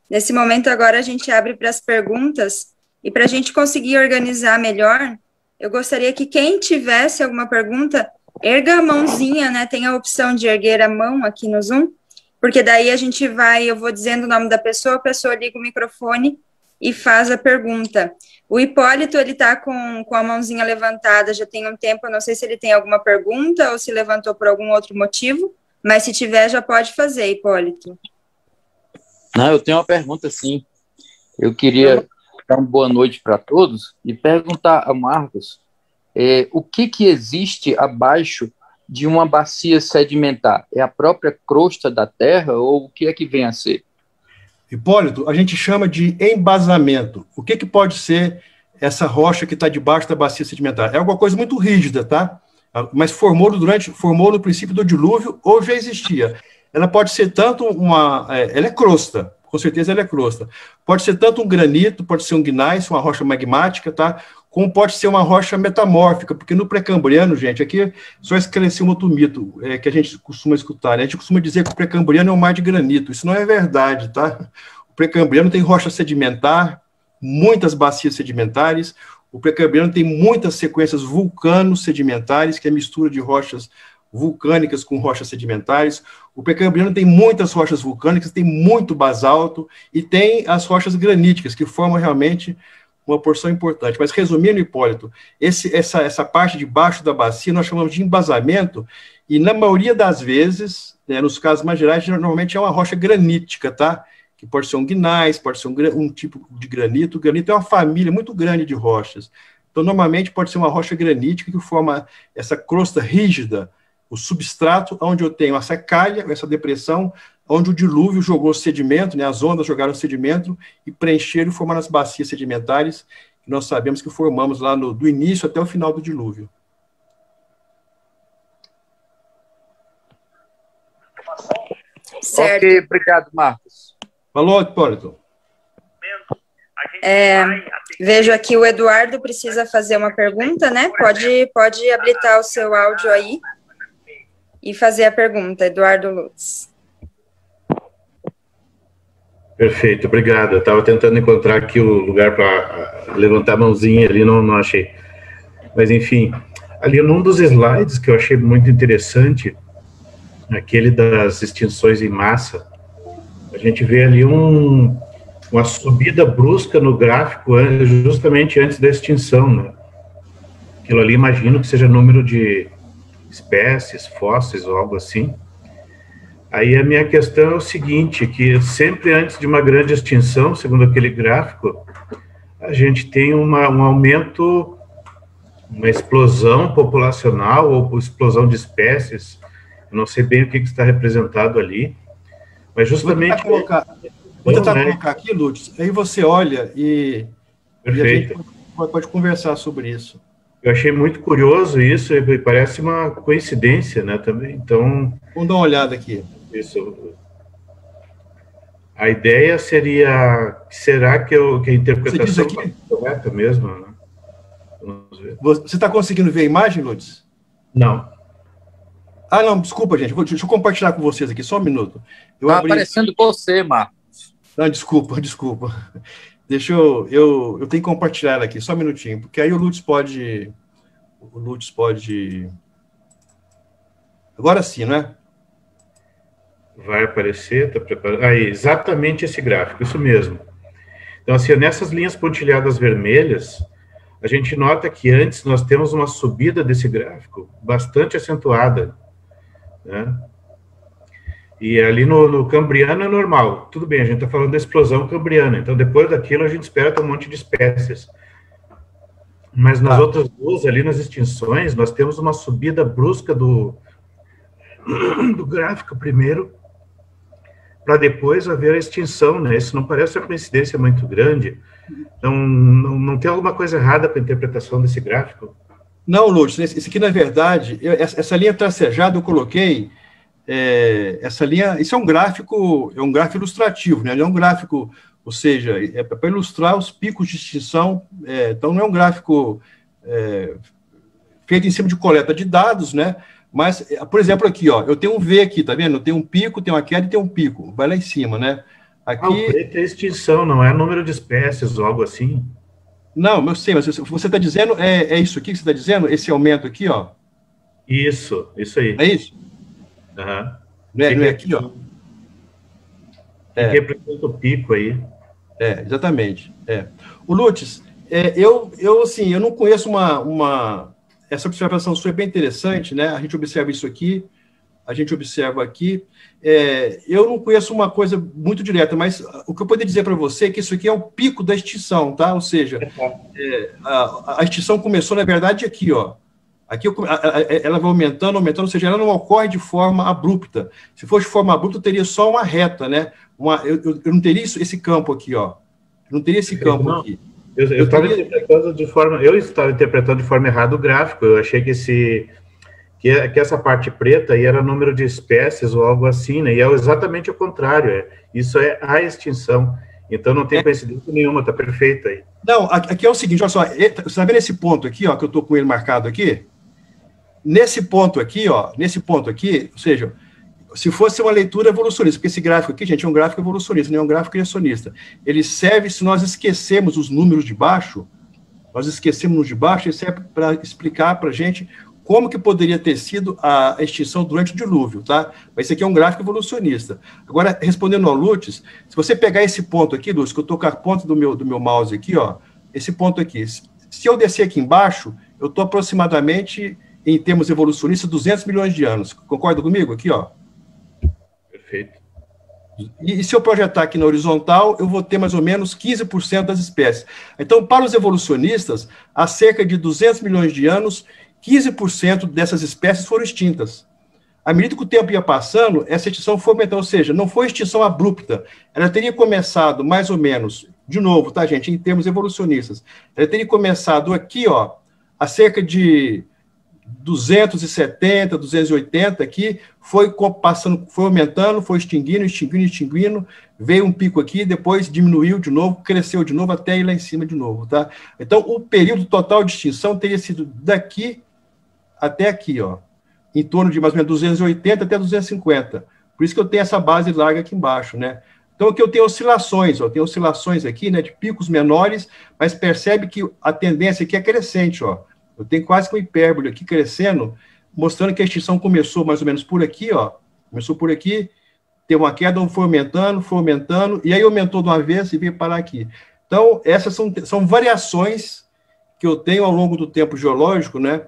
[SPEAKER 4] Nesse momento, agora, a gente abre para as perguntas, e para a gente conseguir organizar melhor, eu gostaria que quem tivesse alguma pergunta, erga a mãozinha, né? Tem a opção de erguer a mão aqui no Zoom, porque daí a gente eu vou dizendo o nome da pessoa, a pessoa liga o microfone e faz a pergunta. O Hipólito, ele está com a mãozinha levantada já tem um tempo, eu não sei se ele tem alguma pergunta ou se levantou por algum outro motivo, mas se tiver, já pode fazer, Hipólito.
[SPEAKER 5] Não, eu tenho uma pergunta, sim. Eu queria dar uma boa noite para todos e perguntar a Marcos o que existe abaixo de uma bacia sedimentar? É a própria crosta da terra ou o que é que vem a ser?
[SPEAKER 2] Hipólito, a gente chama de embasamento. O que pode ser essa rocha que está debaixo da bacia sedimentar? É alguma coisa muito rígida, tá? Mas formou no princípio do dilúvio ou já existia. Ela pode ser tanto ela é crosta, com certeza ela é crosta. Pode ser tanto um granito, pode ser um gneiss, uma rocha magmática, tá? Como pode ser uma rocha metamórfica, porque no pré-cambriano, gente, aqui só esclarecer um outro mito que a gente costuma escutar, né? A gente costuma dizer que o pré-cambriano é um mar de granito. Isso não é verdade, tá? O pré-cambriano tem rocha sedimentar, muitas bacias sedimentares. O pré-cambriano tem muitas sequências vulcano-sedimentares, que é a mistura de rochas vulcânicas com rochas sedimentares. O pré-cambriano tem muitas rochas vulcânicas, tem muito basalto, e tem as rochas graníticas, que formam realmente uma porção importante. Mas, resumindo, Hipólito, essa parte de baixo da bacia nós chamamos de embasamento, e na maioria das vezes, né, nos casos mais gerais, normalmente é uma rocha granítica, tá? Que pode ser um gneiss, pode ser um tipo de granito. O granito é uma família muito grande de rochas. Então, normalmente, pode ser uma rocha granítica que forma essa crosta rígida, o substrato, onde eu tenho essa calha, essa depressão, onde o dilúvio jogou sedimento, né, as ondas jogaram sedimento e preencheram e formaram as bacias sedimentares, que nós sabemos que formamos lá do início até o final do dilúvio.
[SPEAKER 4] Certo.
[SPEAKER 5] Ok, obrigado, Marcos.
[SPEAKER 2] Falou, Hipólito.
[SPEAKER 4] Vejo aqui o Eduardo precisa fazer uma pergunta, né? Pode habilitar o seu áudio aí e fazer a pergunta, Eduardo Lutz.
[SPEAKER 6] Perfeito, obrigado. Eu estava tentando encontrar aqui o lugar para levantar a mãozinha ali, não achei. Mas, enfim, ali num dos slides que eu achei muito interessante, aquele das extinções em massa, a gente vê ali uma subida brusca no gráfico justamente antes da extinção, né? Aquilo ali, imagino que seja número de espécies, fósseis ou algo assim. Aí a minha questão é o seguinte, que sempre antes de uma grande extinção, segundo aquele gráfico, a gente tem um aumento, uma explosão populacional ou explosão de espécies. Eu não sei bem o que está representado ali, mas justamente...
[SPEAKER 2] Vou tentar colocar aqui, Lutz, aí você olha e a gente pode conversar sobre isso.
[SPEAKER 6] Eu achei muito curioso isso, e parece uma coincidência, né, também, então...
[SPEAKER 2] Vamos dar uma olhada aqui.
[SPEAKER 6] Isso. A ideia seria, será que a interpretação é correta mesmo, né? Vamos ver.
[SPEAKER 2] Você está conseguindo ver a imagem, Lutz?
[SPEAKER 6] Não.
[SPEAKER 2] Ah, não, desculpa, gente. Deixa eu compartilhar com vocês aqui, só um minuto.
[SPEAKER 5] Está aparecendo você, Marcos.
[SPEAKER 2] Não, desculpa. Deixa eu tenho que compartilhar ela aqui, só um minutinho, porque aí o Lutz pode... Agora sim, não é?
[SPEAKER 6] Vai aparecer, está preparado. Aí, exatamente esse gráfico, isso mesmo. Então, assim, nessas linhas pontilhadas vermelhas, a gente nota que antes nós temos uma subida desse gráfico bastante acentuada, né? E ali no Cambriano é normal. Tudo bem, a gente está falando da explosão cambriana, então depois daquilo a gente espera ter um monte de espécies. Mas nas outras duas, ali nas extinções, nós temos uma subida brusca do gráfico primeiro, para depois haver a extinção, né? Isso não parece uma coincidência muito grande. Então, não tem alguma coisa errada com a interpretação desse gráfico?
[SPEAKER 2] Não, Lúcio, esse aqui, na verdade, essa linha tracejada eu coloquei, essa linha, isso é um gráfico ilustrativo, né? Ele é um gráfico, ou seja, é para ilustrar os picos de extinção, então não é um gráfico feito em cima de coleta de dados, né? Mas, por exemplo, aqui, ó, eu tenho um V aqui, tá vendo? Eu tenho um pico, tenho uma queda e tenho um pico, vai lá em cima, né? Aqui...
[SPEAKER 6] o preto é extinção, não é número de espécies ou algo assim?
[SPEAKER 2] Não, eu sei, mas você está dizendo, é isso aqui que você está dizendo? Esse aumento aqui, ó?
[SPEAKER 6] Isso aí.
[SPEAKER 2] É isso?
[SPEAKER 6] Uhum.
[SPEAKER 2] Não é aqui, ó?
[SPEAKER 6] Que representa o pico aí.
[SPEAKER 2] Exatamente. O Lutz, eu não conheço essa observação sua é bem interessante, né? A gente observa isso aqui, a gente observa aqui. Eu não conheço uma coisa muito direta, mas o que eu poderia dizer para você é que isso aqui é o pico da extinção, tá? Ou seja, a extinção começou, na verdade, aqui, ó. Aqui ela vai aumentando, ou seja, ela não ocorre de forma abrupta. Se fosse de forma abrupta, eu teria só uma reta, né? Eu não teria esse campo aqui, ó. Eu não teria esse campo aqui.
[SPEAKER 6] Eu estava interpretando de forma errada o gráfico. Eu achei que essa parte preta aí era número de espécies ou algo assim, né? E é exatamente o contrário. Isso é a extinção. Então não tem coincidência nenhuma, está perfeito aí.
[SPEAKER 2] Não, aqui é o seguinte, olha só, você está vendo esse ponto aqui, ó, que eu estou com ele marcado aqui? Nesse ponto aqui, ó, ou seja, se fosse uma leitura evolucionista, porque esse gráfico aqui, gente, é um gráfico evolucionista, não é um gráfico criacionista. Ele serve, se nós esquecemos os números de baixo, ele serve para explicar para a gente como que poderia ter sido a extinção durante o dilúvio, tá? Mas esse aqui é um gráfico evolucionista. Agora, respondendo ao Lutz, se você pegar esse ponto aqui, Lutz, que eu estou com a ponta do meu mouse aqui, ó, esse ponto aqui, se eu descer aqui embaixo, eu estou aproximadamente, em termos evolucionistas, 200 milhões de anos. Concorda comigo aqui, ó?
[SPEAKER 6] Perfeito.
[SPEAKER 2] E se eu projetar aqui na horizontal, eu vou ter mais ou menos 15% das espécies. Então, para os evolucionistas, há cerca de 200 milhões de anos, 15% dessas espécies foram extintas. À medida que o tempo ia passando, essa extinção foi aumentando, ou seja, não foi extinção abrupta. Ela teria começado mais ou menos, de novo, tá, gente, em termos evolucionistas, ela teria começado aqui, ó, a cerca de 270, 280 aqui, foi aumentando, foi extinguindo, veio um pico aqui, depois diminuiu de novo, cresceu de novo, até ir lá em cima de novo, tá? Então, o período total de extinção teria sido daqui até aqui, ó, em torno de mais ou menos 280 até 250. Por isso que eu tenho essa base larga aqui embaixo, né? Então, aqui eu tenho oscilações, ó, tem oscilações aqui, né, de picos menores, mas percebe que a tendência aqui é crescente, ó. Eu tenho quase que uma hipérbole aqui crescendo, mostrando que a extinção começou mais ou menos por aqui, ó. Começou por aqui, teve uma queda, foi aumentando, e aí aumentou de uma vez e veio parar aqui. Então, essas são variações que eu tenho ao longo do tempo geológico, né,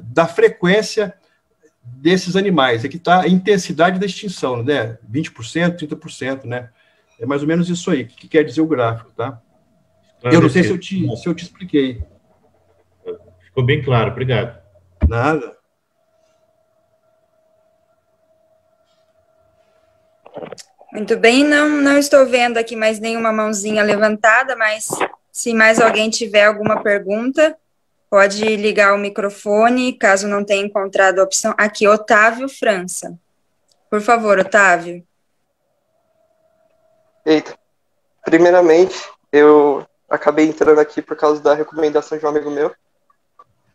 [SPEAKER 2] da frequência desses animais. Aqui está a intensidade da extinção, né, 20%, 30%, né, é mais ou menos isso aí, que quer dizer o gráfico, tá? Eu não sei se eu te expliquei.
[SPEAKER 6] Ficou bem claro, obrigado.
[SPEAKER 2] Nada.
[SPEAKER 4] Muito bem, não estou vendo aqui mais nenhuma mãozinha levantada, mas se mais alguém tiver alguma pergunta, pode ligar o microfone, caso não tenha encontrado a opção. Aqui, Otávio França. Por favor, Otávio.
[SPEAKER 7] Eita. Primeiramente, eu acabei entrando aqui por causa da recomendação de um amigo meu.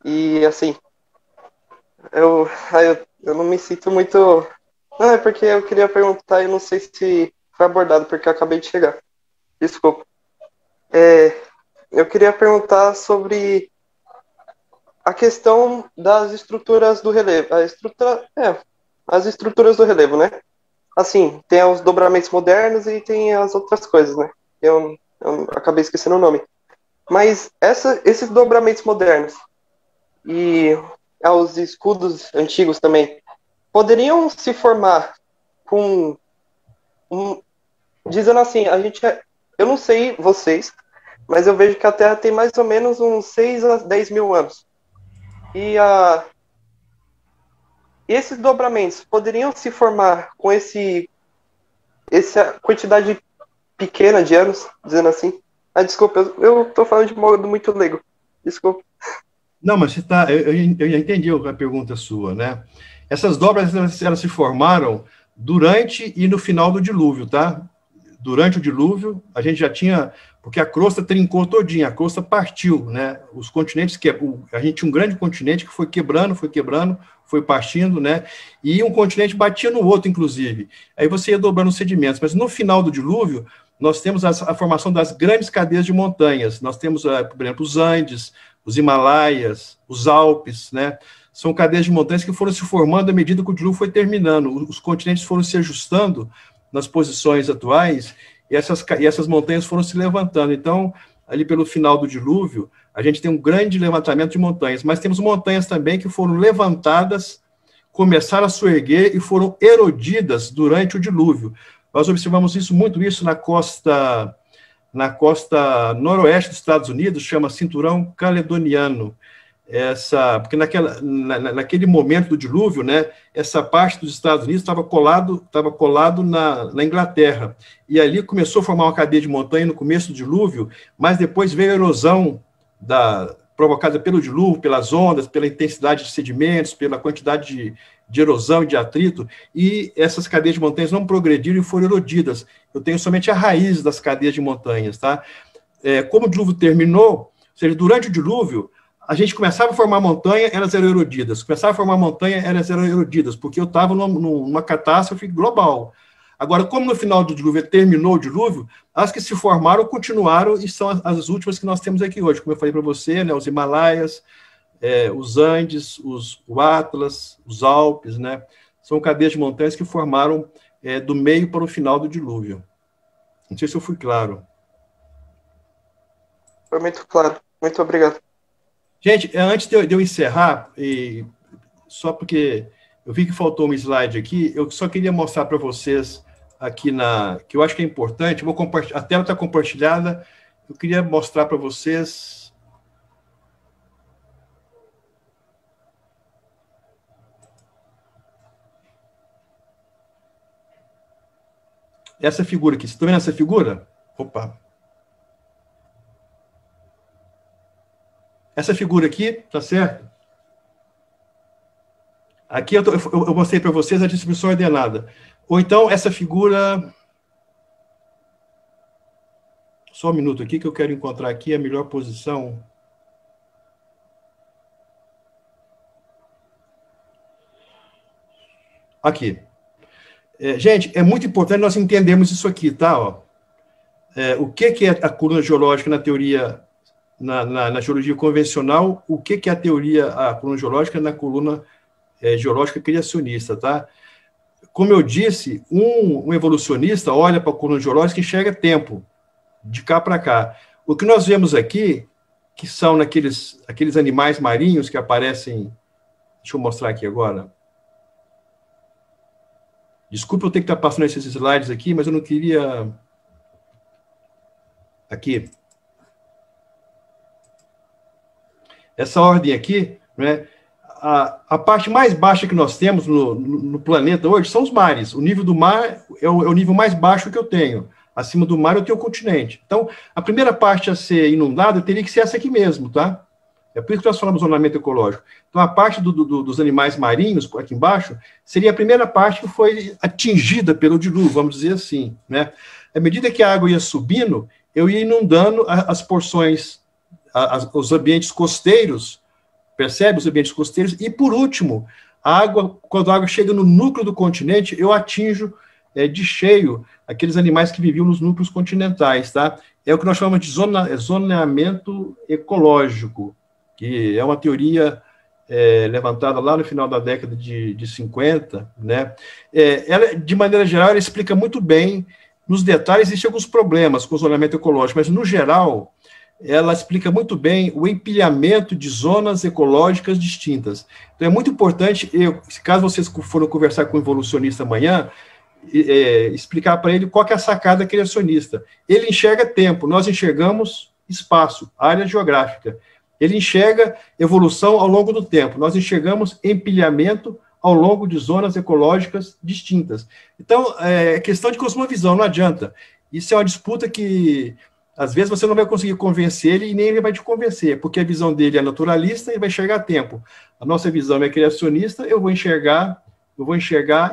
[SPEAKER 7] E, assim, eu não me sinto muito... Não, é porque eu queria perguntar e não sei se foi abordado, porque eu acabei de chegar. Desculpa. Eu queria perguntar sobre a questão das estruturas do relevo. As estruturas do relevo, né? Assim, tem os dobramentos modernos e tem as outras coisas, né? Eu acabei esquecendo o nome. Mas esses dobramentos modernos e os escudos antigos também poderiam se formar com dizendo assim, eu não sei vocês, mas eu vejo que a Terra tem mais ou menos uns 6 a 10 mil anos. E esses dobramentos poderiam se formar com essa quantidade pequena de anos, dizendo assim. Desculpa, eu tô falando de modo muito leigo. Desculpa.
[SPEAKER 2] Não, mas você tá, eu já entendi a pergunta sua, né? Essas dobras, elas se formaram durante e no final do dilúvio, tá? Durante o dilúvio, a gente já tinha, porque a crosta trincou todinha, a crosta partiu, né? Os continentes, a gente tinha um grande continente que foi quebrando, foi partindo, né? E um continente batia no outro, inclusive. Aí você ia dobrando os sedimentos. Mas no final do dilúvio, nós temos a formação das grandes cadeias de montanhas. Nós temos, por exemplo, os Andes, os Himalaias, os Alpes, né? São cadeias de montanhas que foram se formando à medida que o dilúvio foi terminando. Os continentes foram se ajustando nas posições atuais, e essas montanhas foram se levantando. Então, ali pelo final do dilúvio, a gente tem um grande levantamento de montanhas, mas temos montanhas também que foram levantadas, começaram a soerguer e foram erodidas durante o dilúvio. Nós observamos muito isso na costa noroeste dos Estados Unidos, chama Cinturão Caledoniano. Porque naquele momento do dilúvio, né, essa parte dos Estados Unidos estava colado na Inglaterra, e ali começou a formar uma cadeia de montanha no começo do dilúvio, mas depois veio a erosão provocada pelo dilúvio, pelas ondas, pela intensidade de sedimentos, pela quantidade de erosão e de atrito, e essas cadeias de montanhas não progrediram e foram erodidas. Eu tenho somente a raiz das cadeias de montanhas, tá? Como o dilúvio terminou, ou seja, durante o dilúvio, a gente começava a formar montanha, elas eram erodidas. Começava a formar montanha, elas eram erodidas, porque eu estava numa catástrofe global. Agora, como no final do dilúvio terminou o dilúvio, as que se formaram continuaram e são as últimas que nós temos aqui hoje. Como eu falei para você, né, os Himalaias, os Andes, o Atlas, os Alpes, né, são cadeias de montanhas que formaram do meio para o final do dilúvio. Não sei se eu fui claro.
[SPEAKER 7] Foi muito claro. Muito obrigado.
[SPEAKER 2] Gente, antes de eu encerrar, só porque eu vi que faltou um slide aqui, eu só queria mostrar para vocês aqui que eu acho que é importante, a tela está compartilhada, eu queria mostrar para vocês essa figura aqui. Vocês estão vendo essa figura? Opa! Essa figura aqui, tá certo? Aqui eu mostrei para vocês a distribuição ordenada. Ou então, essa figura... Só um minuto aqui, que eu quero encontrar aqui a melhor posição. Aqui. Gente, é muito importante nós entendermos isso aqui, tá? O que é a coluna geológica na teoria... Na geologia convencional, o que é a coluna geológica na coluna geológica criacionista, tá? Como eu disse, um evolucionista olha para a coluna geológica e enxerga tempo, de cá para cá. O que nós vemos aqui, que são aqueles animais marinhos que aparecem... Deixa eu mostrar aqui agora. Desculpa eu ter que estar passando esses slides aqui, mas eu não queria... Aqui... Essa ordem aqui, né, a parte mais baixa que nós temos no planeta hoje são os mares. O nível do mar é o nível mais baixo que eu tenho. Acima do mar eu tenho o continente. Então, a primeira parte a ser inundada teria que ser essa aqui mesmo, tá? É por isso que nós falamos zoneamento ecológico. Então, a parte dos animais marinhos, aqui embaixo, seria a primeira parte que foi atingida pelo dilúvio, vamos dizer assim, né? À medida que a água ia subindo, eu ia inundando as porções... os ambientes costeiros percebe? Os ambientes costeiros. E, por último, a água, quando a água chega no núcleo do continente, eu atinjo de cheio aqueles animais que viviam nos núcleos continentais, tá? É o que nós chamamos de zoneamento ecológico, que é uma teoria levantada lá no final da década de 50, né? Ela, de maneira geral, ela explica muito bem. Nos detalhes, existem alguns problemas com o zoneamento ecológico, mas, no geral, ela explica muito bem o empilhamento de zonas ecológicas distintas. Então, é muito importante, caso vocês forem conversar com o evolucionista amanhã, explicar para ele qual que é a sacada criacionista. Ele enxerga tempo, nós enxergamos espaço, área geográfica. Ele enxerga evolução ao longo do tempo, nós enxergamos empilhamento ao longo de zonas ecológicas distintas. Então, é questão de cosmovisão, não adianta. Isso é uma disputa que, às vezes, você não vai conseguir convencer ele e nem ele vai te convencer, porque a visão dele é naturalista e vai enxergar tempo. A nossa visão é criacionista, eu vou enxergar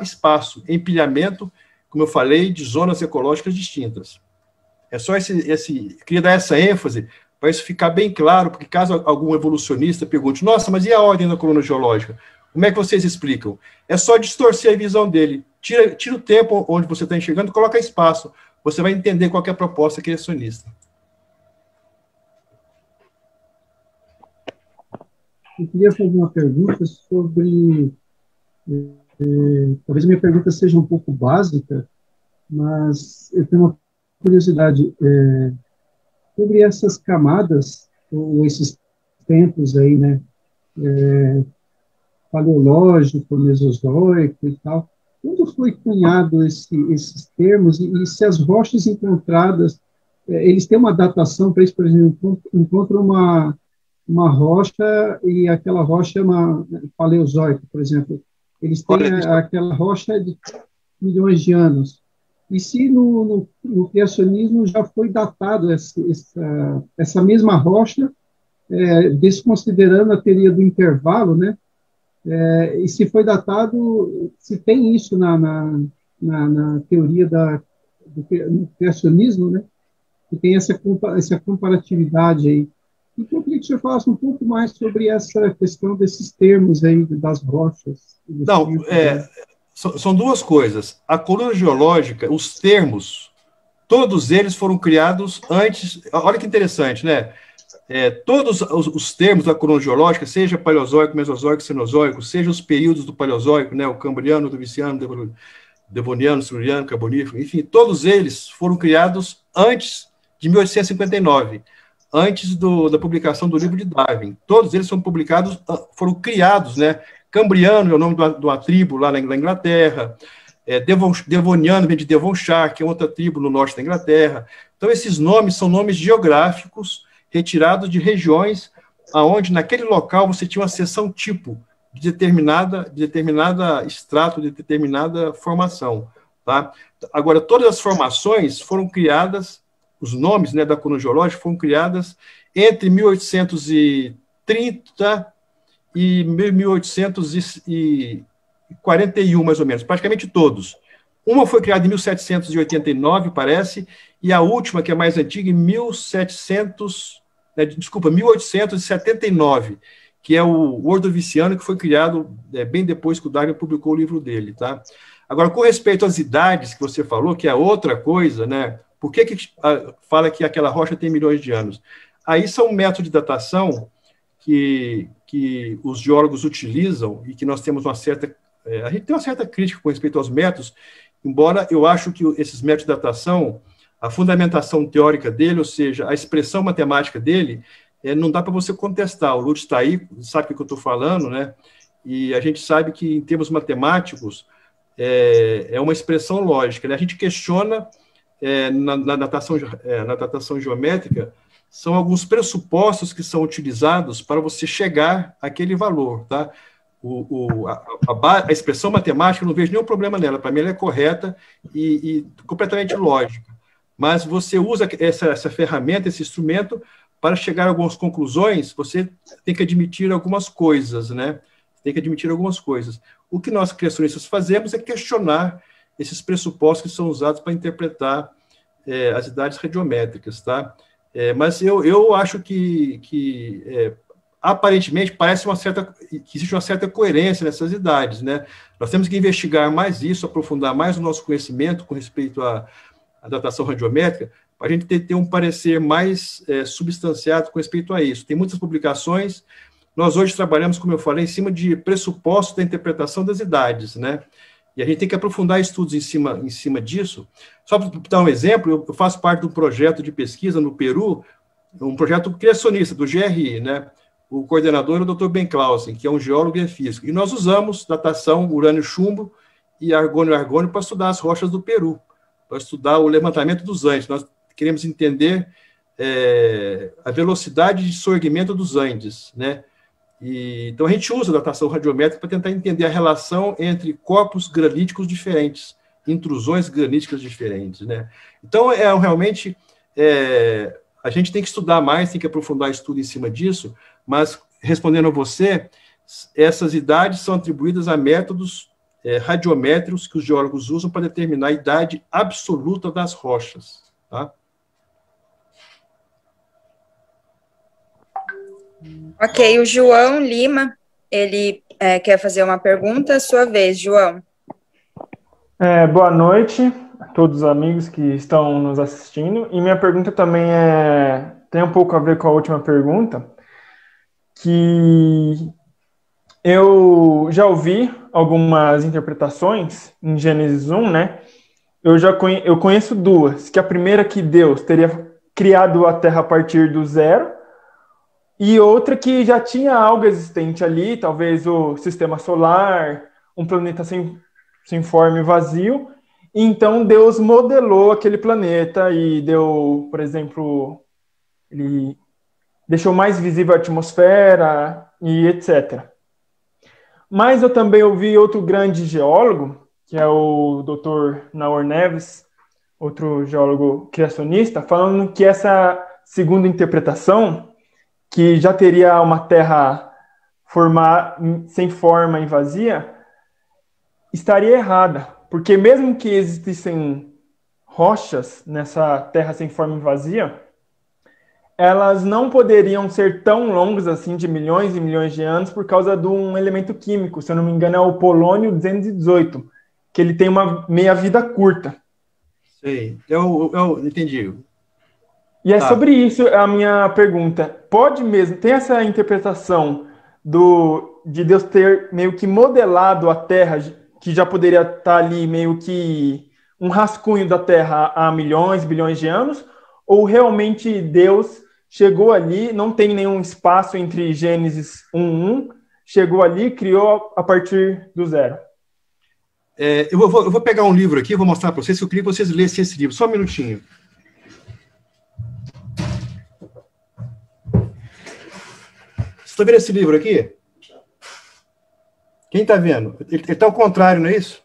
[SPEAKER 2] espaço, empilhamento, como eu falei, de zonas ecológicas distintas. É só queria dar essa ênfase para isso ficar bem claro, porque caso algum evolucionista pergunte, nossa, mas e a ordem da coluna geológica? Como é que vocês explicam? É só distorcer a visão dele. Tira o tempo onde você está enxergando e coloca espaço. Você vai entender qual que é a proposta criacionista.
[SPEAKER 3] Eu queria fazer uma pergunta sobre... talvez a minha pergunta seja um pouco básica, mas eu tenho uma curiosidade sobre essas camadas, ou esses tempos aí, né? Paleológico, mesozoico e tal. Quando foi cunhado esses termos e se as rochas encontradas, eles têm uma datação para isso, por exemplo, encontra uma rocha e aquela rocha é uma paleozoica, por exemplo. Eles têm aquela rocha de milhões de anos. E se no criacionismo já foi datado essa mesma rocha, desconsiderando a teoria do intervalo, né? E se foi datado, se tem isso na teoria do criacionismo, né? Que tem essa comparatividade aí. Então, eu queria que o senhor falasse um pouco mais sobre essa questão desses termos aí, das rochas.
[SPEAKER 2] Não, são duas coisas. A coluna geológica, os termos, todos eles foram criados antes... Olha que interessante, né? Todos os termos da coluna geológica, seja paleozoico, mesozoico, cenozoico, seja os períodos do paleozoico, né? O cambriano, o devoniano, devoniano, siluriano, carbonífero, enfim, todos eles foram criados antes de 1859. Antes da publicação do livro de Darwin. Todos eles foram criados, né? Cambriano é o nome de uma tribo lá na Inglaterra, Devoniano vem de Devonshire, que é outra tribo no norte da Inglaterra. Então, esses nomes são nomes geográficos retirados de regiões onde, naquele local, você tinha uma seção tipo de determinada extrato, de determinada formação. Tá? Agora, todas as formações foram criadas, os nomes, né, da coluna geológica foram criadas entre 1830 e 1841, mais ou menos, praticamente todos. Uma foi criada em 1789, parece, e a última, que é mais antiga, em 1879, que é o Ordoviciano, que foi criado bem depois que o Darwin publicou o livro dele. Tá? Agora, com respeito às idades que você falou, que é outra coisa, né? Por que fala que aquela rocha tem milhões de anos? Aí são métodos de datação que os geólogos utilizam e que nós temos a gente tem uma certa crítica com respeito aos métodos, embora eu acho que esses métodos de datação, a fundamentação teórica dele, ou seja, a expressão matemática dele, não dá para você contestar. O Lutz está aí, sabe o que eu estou falando, né? E a gente sabe que, em termos matemáticos, é uma expressão lógica, né? A gente questiona na datação geométrica, são alguns pressupostos que são utilizados para você chegar àquele valor, tá? A expressão matemática, eu não vejo nenhum problema nela, para mim ela é correta e completamente lógica, mas você usa essa ferramenta, esse instrumento, para chegar a algumas conclusões, você tem que admitir algumas coisas, né? Tem que admitir algumas coisas. O que nós, criacionistas, fazemos é questionar esses pressupostos que são usados para interpretar as idades radiométricas, tá? Mas eu acho que aparentemente, parece que existe uma certa coerência nessas idades, né? Nós temos que investigar mais isso, aprofundar mais o nosso conhecimento com respeito à datação radiométrica, para a gente ter um parecer mais substanciado com respeito a isso. Tem muitas publicações. Nós hoje trabalhamos, como eu falei, em cima de pressupostos da interpretação das idades, né? E a gente tem que aprofundar estudos em cima disso. Só para dar um exemplo, eu faço parte do projeto de pesquisa no Peru, um projeto criacionista do GRI, né? O coordenador é o Dr. Ben Clausen, que é um geólogo e físico. E nós usamos datação urânio-chumbo e argônio-argônio para estudar as rochas do Peru, para estudar o levantamento dos Andes. Nós queremos entender a velocidade de sorgimento dos Andes, né? Então, a gente usa a datação radiométrica para tentar entender a relação entre corpos graníticos diferentes, intrusões graníticas diferentes, né? Então, realmente, a gente tem que estudar mais, tem que aprofundar estudo em cima disso, mas, respondendo a você, essas idades são atribuídas a métodos radiométricos que os geólogos usam para determinar a idade absoluta das rochas, tá?
[SPEAKER 4] Ok, o João Lima, ele quer fazer uma pergunta, sua vez, João.
[SPEAKER 8] Boa noite a todos os amigos que estão nos assistindo, e minha pergunta também tem um pouco a ver com a última pergunta, que eu já ouvi algumas interpretações em Gênesis 1, né? Eu conheço duas, que a primeira é que Deus teria criado a Terra a partir do zero, e outra que já tinha algo existente ali, talvez o sistema solar, um planeta sem forma e vazio. E então Deus modelou aquele planeta e deu, por exemplo, ele deixou mais visível a atmosfera e etc. Mas eu também ouvi outro grande geólogo, que é o Dr. Naor Neves, outro geólogo criacionista, falando que essa segunda interpretação, que já teria uma Terra sem forma e vazia, estaria errada, porque mesmo que existissem rochas nessa Terra sem forma e vazia, elas não poderiam ser tão longas assim, de milhões e milhões de anos, por causa de um elemento químico, se eu não me engano é o polônio 218, que ele tem uma meia-vida curta.
[SPEAKER 2] Sei, eu entendi.
[SPEAKER 8] E é sobre isso a minha pergunta. Pode mesmo, tem essa interpretação de Deus ter meio que modelado a Terra, que já poderia estar ali meio que um rascunho da Terra há milhões, bilhões de anos, ou realmente Deus chegou ali, não tem nenhum espaço entre Gênesis 1:1, chegou ali, criou a partir do zero?
[SPEAKER 2] Eu vou pegar um livro aqui, vou mostrar para vocês, que eu queria que vocês lessem esse livro. Só um minutinho. Você está vendo esse livro aqui? Quem está vendo? Ele está ao contrário, não é isso?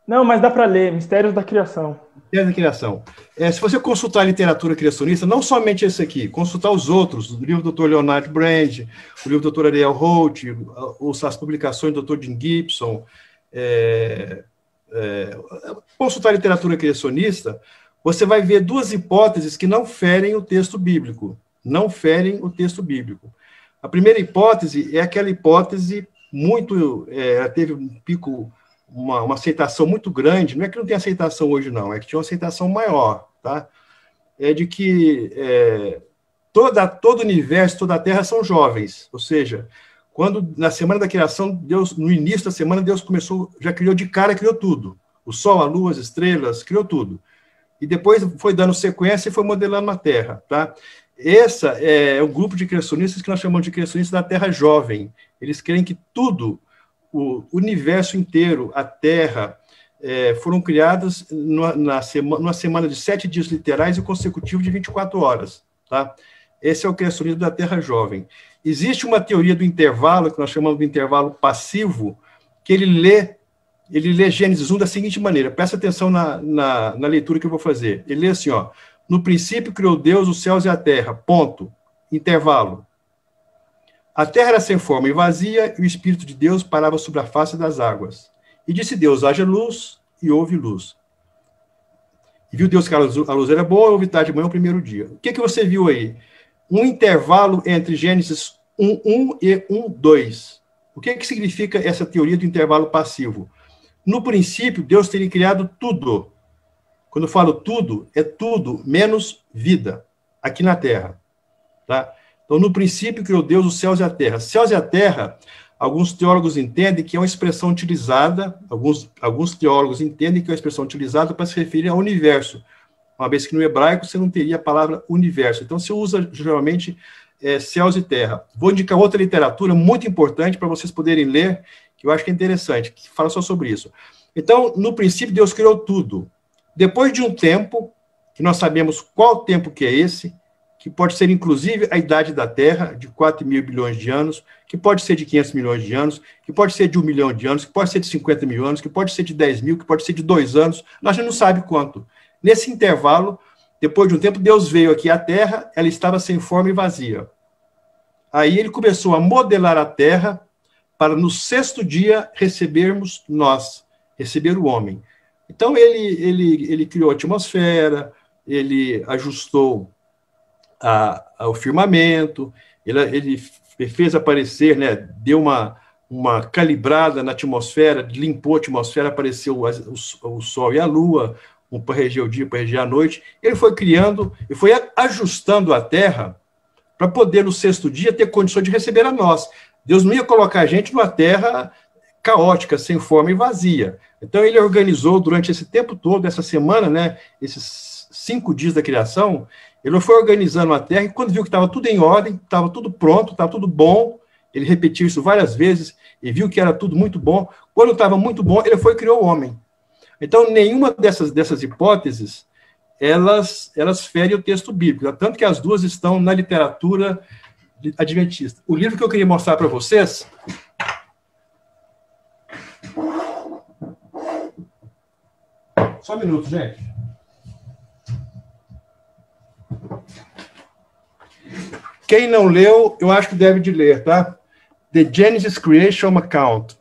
[SPEAKER 8] Não, mas dá para ler, Mistérios da Criação.
[SPEAKER 2] Mistérios da Criação. Se você consultar a literatura criacionista, não somente esse aqui, consultar os outros, o livro do Dr. Leonard Brand, o livro do Dr. Ariel Holt, as publicações do Dr. Jim Gibson, consultar a literatura criacionista, você vai ver duas hipóteses que não ferem o texto bíblico. Não ferem o texto bíblico. A primeira hipótese é aquela hipótese teve um pico, uma aceitação muito grande, não é que não tem aceitação hoje não, é que tinha uma aceitação maior, tá? É de que todo o universo, toda a Terra são jovens, ou seja, quando na semana da criação, Deus, no início da semana, Deus já criou de cara, criou tudo, o Sol, a Lua, as estrelas, criou tudo, e depois foi dando sequência e foi modelando a Terra, tá? Esse é o grupo de criacionistas que nós chamamos de criacionistas da Terra Jovem. Eles creem que tudo, o universo inteiro, a Terra, foram criados numa semana de 7 dias literais e consecutivo de 24 horas. Tá? Esse é o criacionismo da Terra Jovem. Existe uma teoria do intervalo, que nós chamamos de intervalo passivo, que ele lê Gênesis 1 da seguinte maneira, presta atenção na leitura que eu vou fazer. Ele lê assim, ó, no princípio criou Deus os céus e a terra, ponto, intervalo. A terra era sem forma e vazia, e o Espírito de Deus parava sobre a face das águas. E disse Deus, haja luz, e houve luz. E viu Deus que a luz era boa, houve tarde de manhã o primeiro dia. O que você viu aí? Um intervalo entre Gênesis 1 e 1, 2. O que significa essa teoria do intervalo passivo? No princípio, Deus teria criado tudo. Quando eu falo tudo, é tudo menos vida, aqui na Terra. Tá? Então, no princípio, criou Deus os céus e a terra. Céus e a terra, alguns teólogos entendem que é uma expressão utilizada, alguns teólogos entendem que é uma expressão utilizada para se referir ao universo, uma vez que no hebraico você não teria a palavra universo. Então, se usa, geralmente, céus e terra. Vou indicar outra literatura muito importante para vocês poderem ler, que eu acho que é interessante, que fala só sobre isso. Então, no princípio, Deus criou tudo. Depois de um tempo, que nós sabemos qual tempo que é esse, que pode ser, inclusive, a idade da Terra, de 4.000 bilhões de anos, que pode ser de 500 milhões de anos, que pode ser de 1 milhão de anos, que pode ser de 50 mil anos, que pode ser de 10 mil, que pode ser de 2 anos, nós já não sabe quanto. Nesse intervalo, depois de um tempo, Deus veio aqui à Terra, ela estava sem forma e vazia. Aí ele começou a modelar a Terra para, no 6º dia, recebermos nós, receber o homem. Então, ele criou a atmosfera, ele ajustou ao firmamento, ele fez aparecer, né, deu uma calibrada na atmosfera, limpou a atmosfera, apareceu o Sol e a Lua, um para reger o dia, para reger a noite. Ele foi criando e foi ajustando a Terra para poder, no 6º dia, ter condições de receber a nós. Deus não ia colocar a gente numa terra caótica, sem forma e vazia. Então, ele organizou durante esse tempo todo, essa semana, né, esses 5 dias da criação, ele foi organizando a Terra, e quando viu que estava tudo em ordem, estava tudo pronto, estava tudo bom, ele repetiu isso várias vezes, e viu que era tudo muito bom. Quando estava muito bom, ele foi e criou o homem. Então, nenhuma dessas hipóteses, elas ferem o texto bíblico, tanto que as duas estão na literatura adventista. O livro que eu queria mostrar para vocês... Só um minuto, gente. Quem não leu, eu acho que deve de ler, tá? The Genesis Creation Account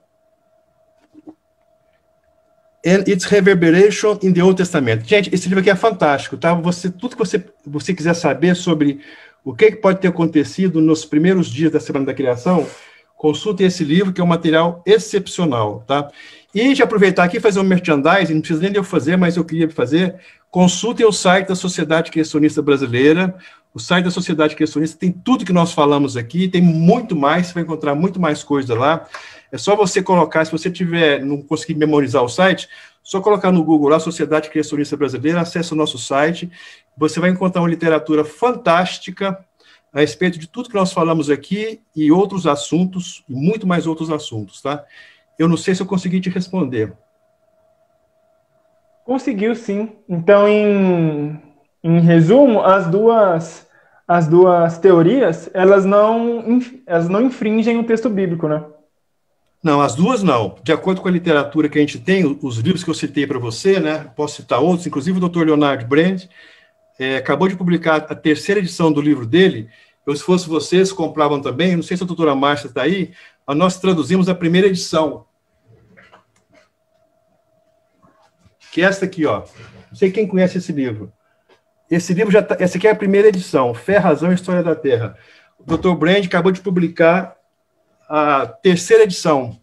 [SPEAKER 2] and its Reverberation in the Old Testament. Gente, esse livro aqui é fantástico, tá? Tudo que você quiser saber sobre o que pode ter acontecido nos primeiros dias da Semana da Criação, consulte esse livro, que é um material excepcional, tá? E de aproveitar aqui e fazer um merchandising, não precisa nem de eu fazer, mas eu queria fazer, consultem o site da Sociedade Criacionista Brasileira. O site da Sociedade Criacionista tem tudo que nós falamos aqui, tem muito mais, você vai encontrar muito mais coisa lá. É só você colocar, se você não conseguir memorizar o site, só colocar no Google lá, Sociedade Criacionista Brasileira, acesse o nosso site, você vai encontrar uma literatura fantástica a respeito de tudo que nós falamos aqui e outros assuntos, e muito mais outros assuntos, tá? Eu não sei se eu consegui te responder.
[SPEAKER 8] Conseguiu, sim. Então, em resumo, as duas teorias, elas não infringem o texto bíblico, né?
[SPEAKER 2] Não, as duas não. De acordo com a literatura que a gente tem, os livros que eu citei para você, né? Posso citar outros, inclusive o Dr. Leonard Brand acabou de publicar a 3ª edição do livro dele. Eu, se fosse vocês, compravam também. Não sei se a doutora Márcia está aí, mas nós traduzimos a 1ª edição. Que é esta aqui, ó. Não sei quem conhece esse livro. Esse livro essa aqui é a 1ª edição, Fé, Razão e História da Terra. O Dr. Brand acabou de publicar a 3ª edição.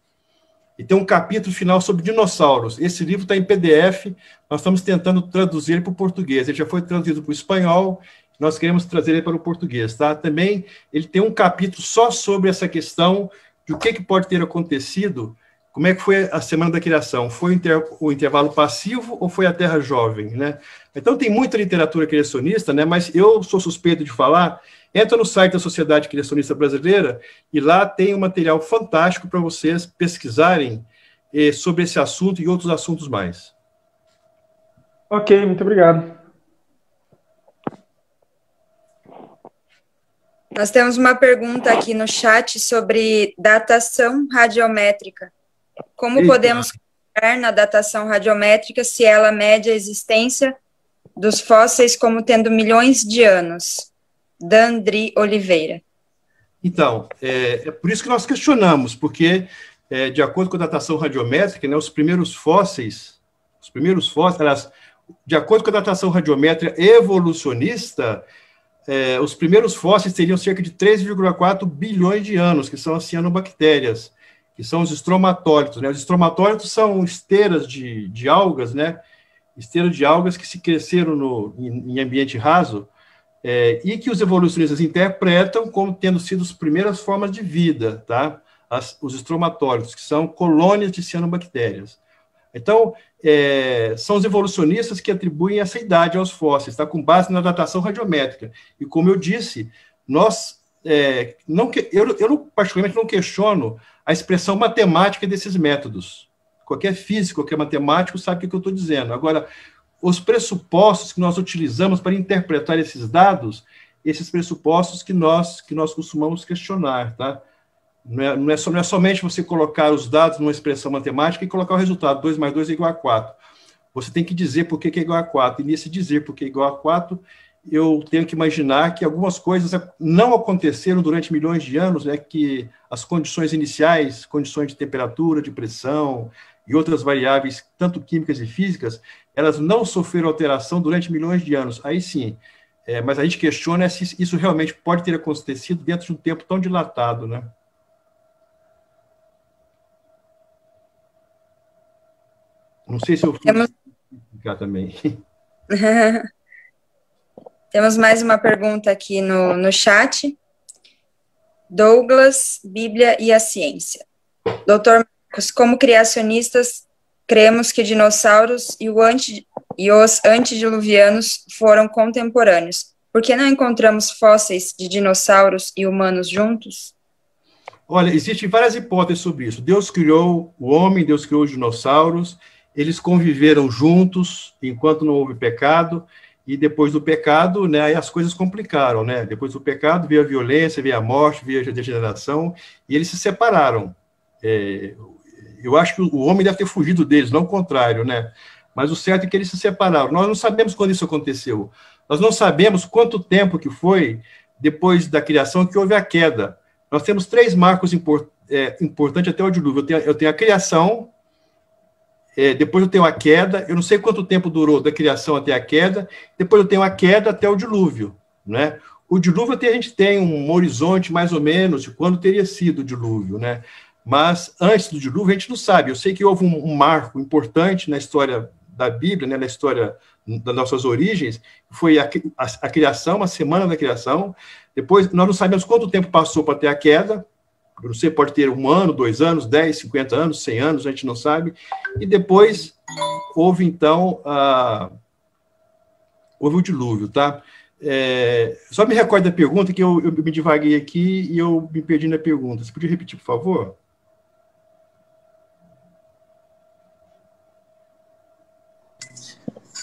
[SPEAKER 2] E tem um capítulo final sobre dinossauros. Esse livro está em PDF, nós estamos tentando traduzir ele para o português. Ele já foi traduzido para o espanhol, nós queremos trazer ele para o português, tá? Também ele tem um capítulo só sobre essa questão de o que pode ter acontecido. Como é que foi a Semana da Criação? Foi o intervalo passivo ou foi a Terra jovem, né? Então, tem muita literatura criacionista, né? Mas eu sou suspeito de falar. Entra no site da Sociedade Criacionista Brasileira e lá tem um material fantástico para vocês pesquisarem sobre esse assunto e outros assuntos mais.
[SPEAKER 8] Ok, muito obrigado.
[SPEAKER 4] Nós temos uma pergunta aqui no chat sobre datação radiométrica. Como podemos comparar na datação radiométrica se ela mede a existência dos fósseis como tendo milhões de anos? Dandri Oliveira. Então,
[SPEAKER 2] é por isso que nós questionamos, porque, de acordo com a datação radiométrica, né, os primeiros fósseis, de acordo com a datação radiométrica evolucionista, os primeiros fósseis teriam cerca de 3,4 bilhões de anos, que são as cianobactérias, que são os estromatólitos, né? Os estromatólitos são esteiras de algas, né? Esteiras de algas que se cresceram em ambiente raso, e que os evolucionistas interpretam como tendo sido as primeiras formas de vida, tá? Os estromatólitos, que são colônias de cianobactérias. Então, são os evolucionistas que atribuem essa idade aos fósseis, tá? Com base na datação radiométrica. E, como eu disse, eu particularmente não questiono a expressão matemática desses métodos. Qualquer físico, qualquer matemático sabe o que eu estou dizendo. Agora, os pressupostos que nós utilizamos para interpretar esses dados, esses pressupostos que nós costumamos questionar, tá? Não é somente você colocar os dados numa expressão matemática e colocar o resultado, 2 mais 2 é igual a 4. Você tem que dizer por que é igual a 4, e nesse dizer por que é igual a 4, eu tenho que imaginar que algumas coisas não aconteceram durante milhões de anos, né, que as condições iniciais, condições de temperatura, de pressão e outras variáveis, tanto químicas e físicas, elas não sofreram alteração durante milhões de anos. Aí sim, mas a gente questiona se isso realmente pode ter acontecido dentro de um tempo tão dilatado, né? Não sei se eu fui explicar também.
[SPEAKER 4] Temos mais uma pergunta aqui no chat. Douglas, Bíblia e a ciência. Doutor Marcos, como criacionistas, cremos que dinossauros e os antediluvianos foram contemporâneos. Por que não encontramos fósseis de dinossauros e humanos juntos?
[SPEAKER 2] Olha, existem várias hipóteses sobre isso. Deus criou o homem, Deus criou os dinossauros, eles conviveram juntos enquanto não houve pecado, e depois do pecado, né, aí as coisas complicaram, né? Depois do pecado veio a violência, veio a morte, veio a degeneração, e eles se separaram. Eu acho que o homem deve ter fugido deles, não o contrário, né? Mas o certo é que eles se separaram. Nós não sabemos quando isso aconteceu. Nós não sabemos quanto tempo que foi depois da criação que houve a queda. Nós temos 3 marcos importantes até o dilúvio. Eu tenho a criação, depois eu tenho a queda, eu não sei quanto tempo durou da criação até a queda, depois eu tenho a queda até o dilúvio, né? O dilúvio a gente tem um horizonte mais ou menos de quando teria sido o dilúvio, né? Mas antes do dilúvio a gente não sabe. Eu sei que houve um marco importante na história da Bíblia, né, na história das nossas origens, foi a criação, a semana da criação. Depois nós não sabemos quanto tempo passou para ter a queda. Eu não sei, pode ter 1 ano, 2 anos, 10, 50 anos, 100 anos, a gente não sabe. E depois houve, então, houve o dilúvio, tá? Só me recorda a pergunta, que eu me divaguei aqui e eu me perdi na pergunta. Você podia repetir, por favor?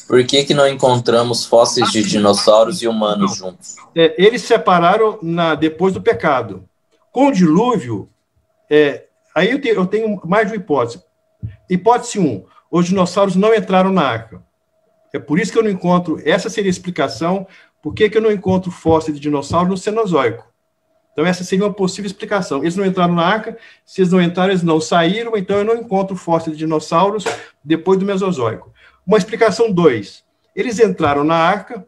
[SPEAKER 1] Por que não encontramos fósseis de dinossauros e humanos juntos?
[SPEAKER 2] Eles se separaram depois do pecado. Com o dilúvio, aí eu tenho mais de uma hipótese. Hipótese 1, os dinossauros não entraram na arca. É por isso que eu não encontro, essa seria a explicação, por que eu não encontro fósseis de dinossauro no Cenozoico. Então, essa seria uma possível explicação. Eles não entraram na arca, se eles não entraram, eles não saíram, então eu não encontro fósseis de dinossauros depois do Mesozoico. Uma explicação 2, eles entraram na arca,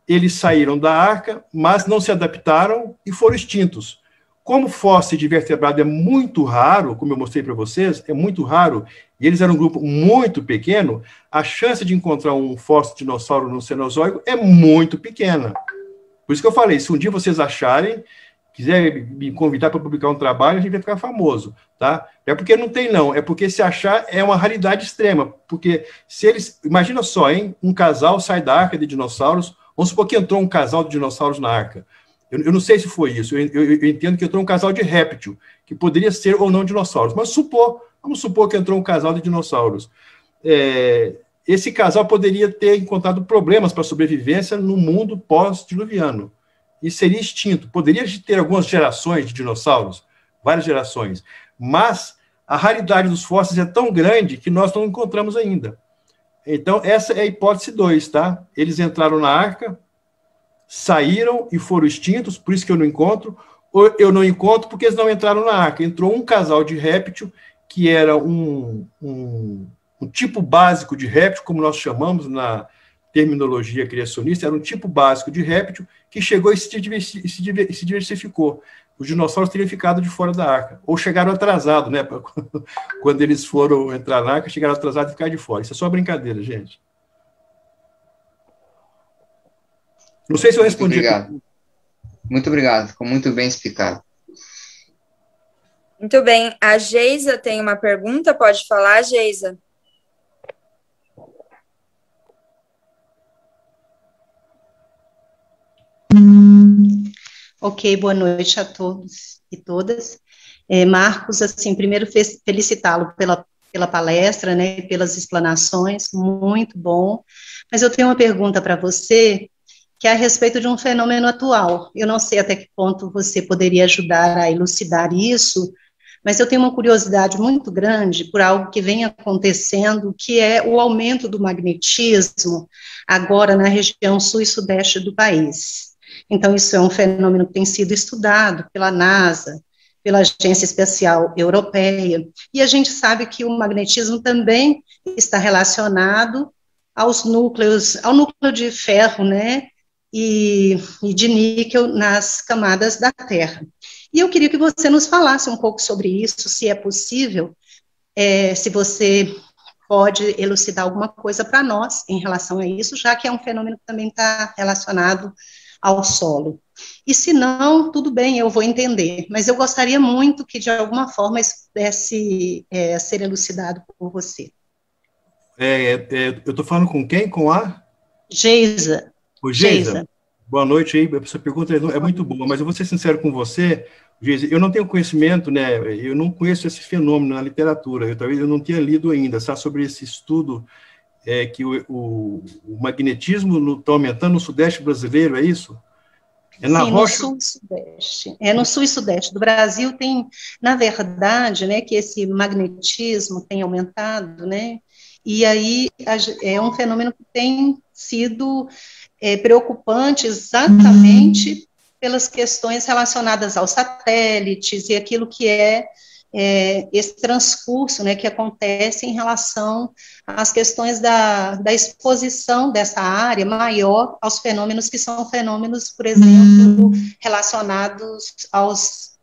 [SPEAKER 2] eles saíram da arca, mas não se adaptaram e foram extintos. Como fóssil de vertebrado é muito raro, como eu mostrei para vocês, é muito raro, e eles eram um grupo muito pequeno, a chance de encontrar um fóssil de dinossauro no Cenozoico é muito pequena. Por isso que eu falei, se um dia vocês acharem, quiserem me convidar para publicar um trabalho, a gente vai ficar famoso, tá? É porque não tem não, é porque se achar é uma raridade extrema, porque se eles, imagina só, hein, um casal sai da arca de dinossauros, vamos supor que entrou um casal de dinossauros na arca. Eu não sei se foi isso, eu entendo que entrou um casal de réptil, que poderia ser ou não dinossauros, mas vamos supor que entrou um casal de dinossauros. Esse casal poderia ter encontrado problemas para a sobrevivência no mundo pós-diluviano, e seria extinto. Poderia ter algumas gerações de dinossauros, várias gerações, mas a raridade dos fósseis é tão grande que nós não encontramos ainda. Então, essa é a hipótese 2, tá? Eles entraram na arca, saíram e foram extintos, por isso que eu não encontro, ou eu não encontro porque eles não entraram na arca. Entrou um casal de réptil, que era um tipo básico de réptil, como nós chamamos terminologia criacionista, era um tipo básico de réptil que chegou e se diversificou. Os dinossauros teriam ficado de fora da arca, ou chegaram atrasados, né? Quando eles foram entrar na arca, chegaram atrasados e ficaram de fora. Isso é só brincadeira, gente. Não sei se eu respondi.
[SPEAKER 9] Muito obrigado. Muito obrigado, ficou muito bem explicado.
[SPEAKER 4] Muito bem. A Geisa tem uma pergunta, pode falar, Geisa?
[SPEAKER 10] Ok, boa noite a todos e todas. Marcos, assim, primeiro felicitá-lo pela palestra, né, pelas explanações, muito bom. Mas eu tenho uma pergunta para você, que é a respeito de um fenômeno atual. Eu não sei até que ponto você poderia ajudar a elucidar isso, mas eu tenho uma curiosidade muito grande por algo que vem acontecendo, que é o aumento do magnetismo agora na região sul e sudeste do país. Então, isso é um fenômeno que tem sido estudado pela NASA, pela Agência Espacial Europeia, e a gente sabe que o magnetismo também está relacionado ao núcleo de ferro, né, e de níquel nas camadas da Terra. E eu queria que você nos falasse um pouco sobre isso, se é possível, se você pode elucidar alguma coisa para nós em relação a isso, já que é um fenômeno que também está relacionado ao solo. E se não, tudo bem, eu vou entender, mas eu gostaria muito que, de alguma forma, isso pudesse ser elucidado por você.
[SPEAKER 2] Eu estou falando com quem? Com a?
[SPEAKER 10] Geisa.
[SPEAKER 2] Geisa. Boa noite aí, essa pergunta é muito boa, mas eu vou ser sincero com você, Geisa, eu não tenho conhecimento, né, eu não conheço esse fenômeno na literatura, talvez eu não tenha lido ainda, sabe, sobre esse estudo que o magnetismo está aumentando no sudeste brasileiro, é isso? Na
[SPEAKER 10] Sim,
[SPEAKER 2] rocha?
[SPEAKER 10] no sul e sudeste. No sul e sudeste do Brasil tem, na verdade, né, que esse magnetismo tem aumentado, né, e aí é um fenômeno que tem sido preocupante exatamente pelas questões relacionadas aos satélites e aquilo que esse transcurso, né, que acontece em relação às questões da exposição dessa área maior aos fenômenos que são fenômenos, por exemplo, relacionados aos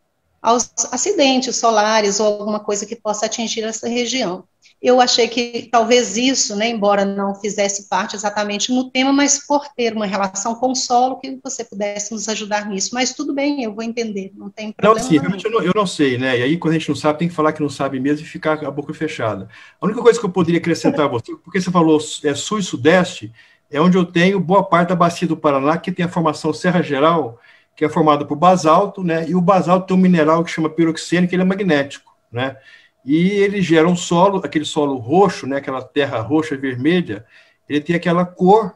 [SPEAKER 10] acidentes solares ou alguma coisa que possa atingir essa região. Eu achei que talvez isso, né, embora não fizesse parte exatamente no tema, mas por ter uma relação com o solo, que você pudesse nos ajudar nisso. Mas tudo bem, eu vou entender, não tem problema.
[SPEAKER 2] Não, sim, realmente eu não sei, né? E aí, quando a gente não sabe, tem que falar que não sabe mesmo e ficar com a boca fechada. A única coisa que eu poderia acrescentar a você, porque você falou sul e sudeste, é onde eu tenho boa parte da bacia do Paraná, que tem a formação Serra Geral, que é formada por basalto, né? E o basalto tem um mineral que chama piroxene, que ele é magnético, né? E ele gera um solo, aquele solo roxo, né, aquela terra roxa e vermelha, ele tem aquela cor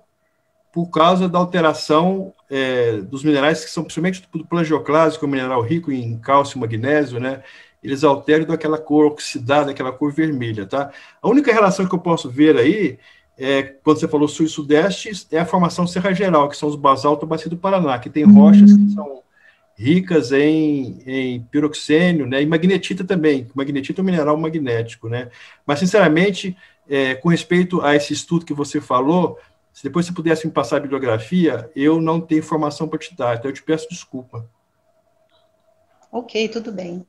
[SPEAKER 2] por causa da alteração dos minerais, que são principalmente do plagioclásico, que é um mineral rico em cálcio e magnésio, né, eles alteram daquela cor oxidada, aquela cor vermelha, tá? A única relação que eu posso ver aí, quando você falou sul e sudeste, é a formação Serra Geral, que são os basaltos da bacia do Paraná, que tem rochas que são ricas em piroxênio, né, e magnetita também. Magnetita é um mineral magnético, né? Mas, sinceramente, com respeito a esse estudo que você falou, se depois você pudesse me passar a bibliografia, eu não tenho informação para te dar, então eu te peço desculpa.
[SPEAKER 10] Ok, tudo bem.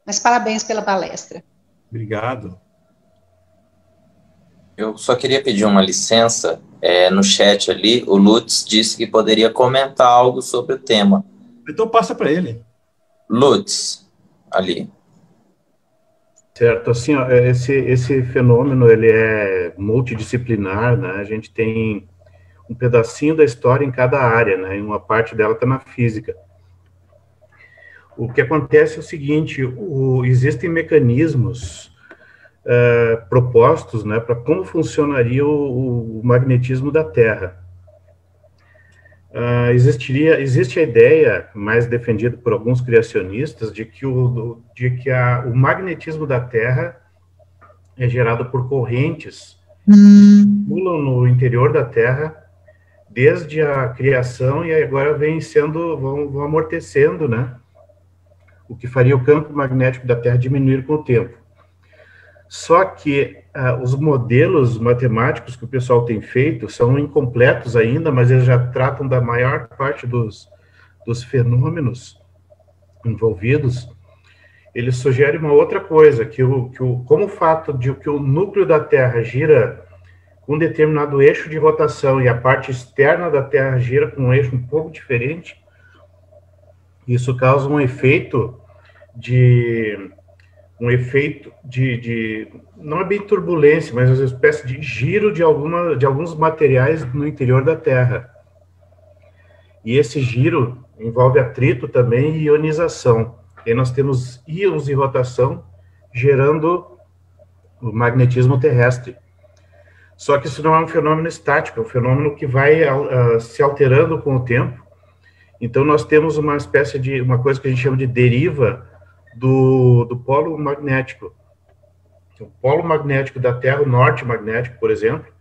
[SPEAKER 10] Mas parabéns pela palestra.
[SPEAKER 2] Obrigado.
[SPEAKER 1] Eu só queria pedir uma licença. No chat ali, o Lutz disse que poderia comentar algo sobre o tema.
[SPEAKER 2] Então passa para ele.
[SPEAKER 1] Lutz, ali.
[SPEAKER 6] Certo, assim, ó, esse fenômeno, ele é multidisciplinar, né? A gente tem um pedacinho da história em cada área, né? E uma parte dela está na física. O que acontece é o seguinte, existem mecanismos propostos, né, para como funcionaria o magnetismo da Terra. Existe a ideia, mais defendida por alguns criacionistas, de que o magnetismo da Terra é gerado por correntes que circulam no interior da Terra desde a criação e agora vão amortecendo, né? O que faria o campo magnético da Terra diminuir com o tempo. Só que os modelos matemáticos que o pessoal tem feito são incompletos ainda, mas eles já tratam da maior parte dos fenômenos envolvidos. Eles sugerem uma outra coisa, como o fato de que o núcleo da Terra gira com um determinado eixo de rotação e a parte externa da Terra gira com um eixo um pouco diferente, isso causa um efeito de não é bem turbulência, mas uma espécie de giro de alguns materiais no interior da Terra. E esse giro envolve atrito também e ionização. E aí nós temos íons em rotação gerando o magnetismo terrestre. Só que isso não é um fenômeno estático, é um fenômeno que vai se alterando com o tempo. Então nós temos uma espécie de, uma coisa que a gente chama de deriva do polo magnético. O polo magnético da Terra, o norte magnético, por exemplo,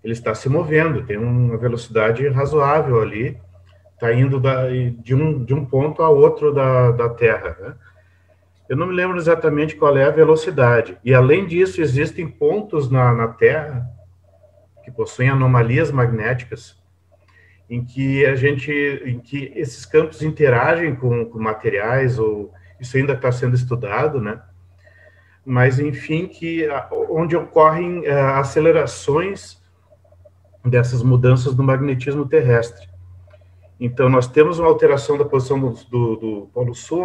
[SPEAKER 6] ele está se movendo, tem uma velocidade razoável ali, está indo de um ponto a outro da Terra, né? Eu não me lembro exatamente qual é a velocidade. E, além disso, existem pontos na Terra que possuem anomalias magnéticas em que esses campos interagem com materiais, ou isso ainda está sendo estudado, né? Mas, enfim, onde ocorrem acelerações dessas mudanças no magnetismo terrestre. Então, nós temos uma alteração da posição do Polo Sul,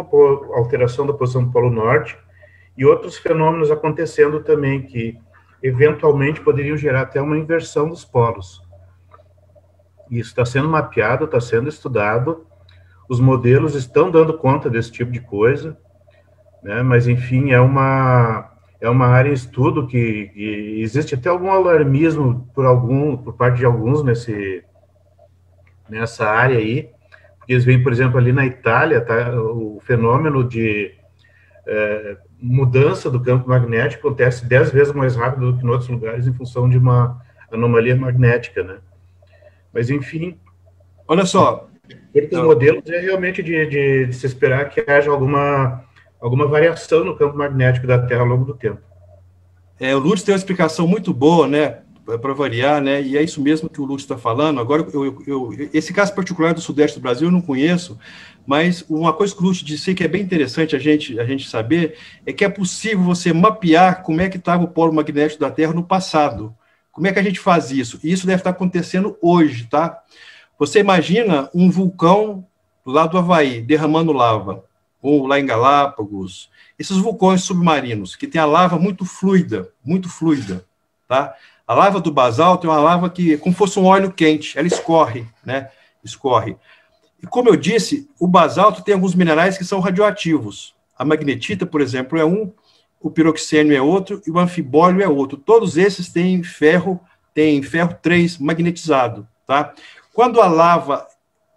[SPEAKER 6] alteração da posição do Polo Norte, e outros fenômenos acontecendo também, que eventualmente poderiam gerar até uma inversão dos polos. Isso está sendo mapeado, está sendo estudado, os modelos estão dando conta desse tipo de coisa, né? Mas, enfim, é uma área em estudo que existe até algum alarmismo por parte de alguns nessa área aí, porque eles veem, por exemplo, ali na Itália, tá, o fenômeno de mudança do campo magnético acontece 10 vezes mais rápido do que em outros lugares em função de uma anomalia magnética, né? Mas, enfim...
[SPEAKER 2] Olha só...
[SPEAKER 6] Esses modelos é realmente de se esperar que haja alguma variação no campo magnético da Terra ao longo do tempo.
[SPEAKER 2] O Lutz tem uma explicação muito boa, né, para variar, né, e é isso mesmo que o Lutz está falando. Agora, esse caso particular do Sudeste do Brasil eu não conheço, mas uma coisa que o Lutz disse que é bem interessante a gente saber é que é possível você mapear como é que estava o polo magnético da Terra no passado. Como é que a gente faz isso? E isso deve estar acontecendo hoje, tá? Você imagina um vulcão lá do Havaí derramando lava, ou lá em Galápagos, esses vulcões submarinos, que tem a lava muito fluida, tá? A lava do basalto é uma lava que, como fosse um óleo quente, ela escorre, né? Escorre. E como eu disse, o basalto tem alguns minerais que são radioativos. A magnetita, por exemplo, é um, o piroxênio é outro, e o anfibólio é outro. Todos esses têm ferro 3 magnetizado, tá? Quando a lava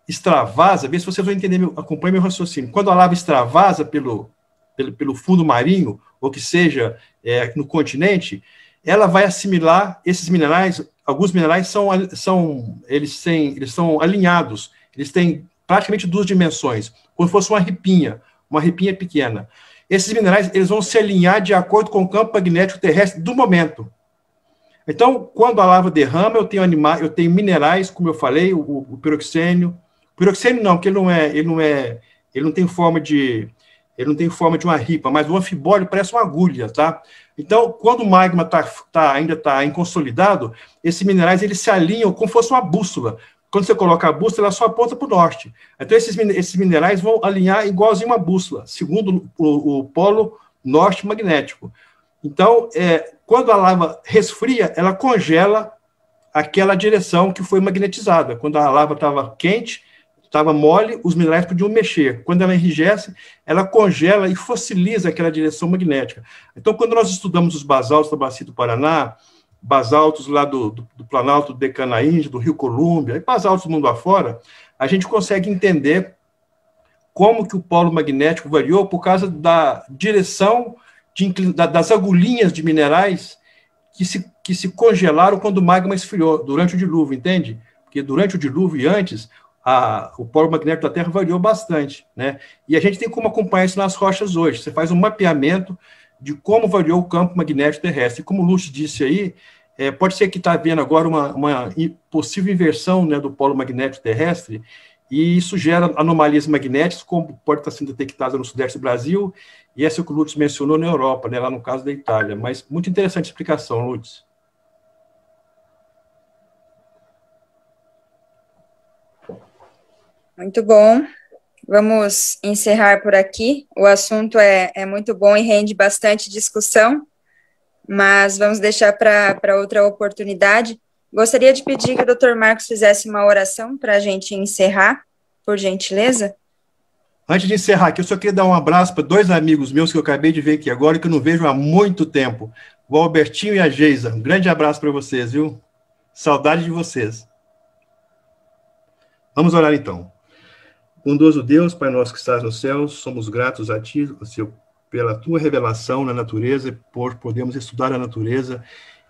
[SPEAKER 2] extravasa, vê se vocês vão entender, acompanhe meu raciocínio. Quando a lava extravasa pelo fundo marinho, ou que seja no continente, ela vai assimilar esses minerais. Alguns minerais são alinhados, eles têm praticamente 2 dimensões, como se fosse uma ripinha pequena. Esses minerais eles vão se alinhar de acordo com o campo magnético terrestre do momento. Então, quando a lava derrama, eu tenho minerais, como eu falei, o piroxênio. O piroxênio não, porque ele não tem forma de uma ripa, mas o anfibólio parece uma agulha, tá? Então, quando o magma ainda está inconsolidado, esses minerais eles se alinham como se fosse uma bússola. Quando você coloca a bússola, ela só aponta para o norte. Então, esses minerais vão alinhar igualzinho uma bússola, segundo o polo norte magnético. Então, quando a lava resfria, ela congela aquela direção que foi magnetizada. Quando a lava estava quente, estava mole, os minerais podiam mexer. Quando ela enrijece, ela congela e fossiliza aquela direção magnética. Então, quando nós estudamos os basaltos da Bacia do Paraná, basaltos lá do Planalto do Decanaíndio, do Rio Colúmbia, e basaltos do mundo afora, a gente consegue entender como que o polo magnético variou por causa da direção das agulhinhas de minerais que se congelaram quando o magma esfriou, durante o dilúvio, entende? Porque durante o dilúvio e antes, o polo magnético da Terra variou bastante, né? E a gente tem como acompanhar isso nas rochas hoje. Você faz um mapeamento de como variou o campo magnético terrestre. E como o Lúcio disse aí, pode ser que está havendo agora uma possível inversão, né, do polo magnético terrestre, e isso gera anomalias magnéticas, como pode estar sendo detectada no sudeste do Brasil, e essa que o Lutz mencionou na Europa, né, lá no caso da Itália. Mas muito interessante a explicação, Lutz.
[SPEAKER 4] Muito bom. Vamos encerrar por aqui. O assunto é muito bom e rende bastante discussão, mas vamos deixar para outra oportunidade. Gostaria de pedir que o Dr. Marcos fizesse uma oração para a gente encerrar, por gentileza.
[SPEAKER 2] Antes de encerrar aqui, eu só queria dar um abraço para 2 amigos meus que eu acabei de ver aqui agora e que eu não vejo há muito tempo, o Albertinho e a Geisa. Um grande abraço para vocês, viu? Saudade de vocês. Vamos orar então. Bondoso Deus, Pai nosso que estás nos céus, somos gratos a Ti, pela Tua revelação na natureza, por podermos estudar a natureza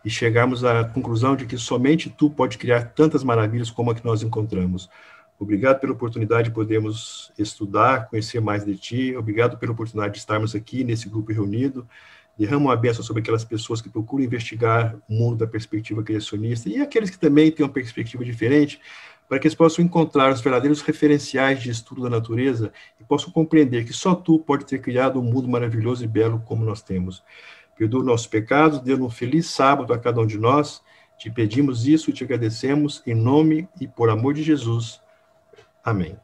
[SPEAKER 2] e chegarmos à conclusão de que somente Tu pode criar tantas maravilhas como a que nós encontramos. Obrigado pela oportunidade de podermos estudar, conhecer mais de Ti. Obrigado pela oportunidade de estarmos aqui nesse grupo reunido. Derrama uma bênção sobre aquelas pessoas que procuram investigar o mundo da perspectiva criacionista e aqueles que também têm uma perspectiva diferente, para que eles possam encontrar os verdadeiros referenciais de estudo da natureza e possam compreender que só Tu pode ter criado um mundo maravilhoso e belo como nós temos. Perdoa nossos pecados, dê um feliz sábado a cada um de nós. Te pedimos isso e te agradecemos em nome e por amor de Jesus. Amém.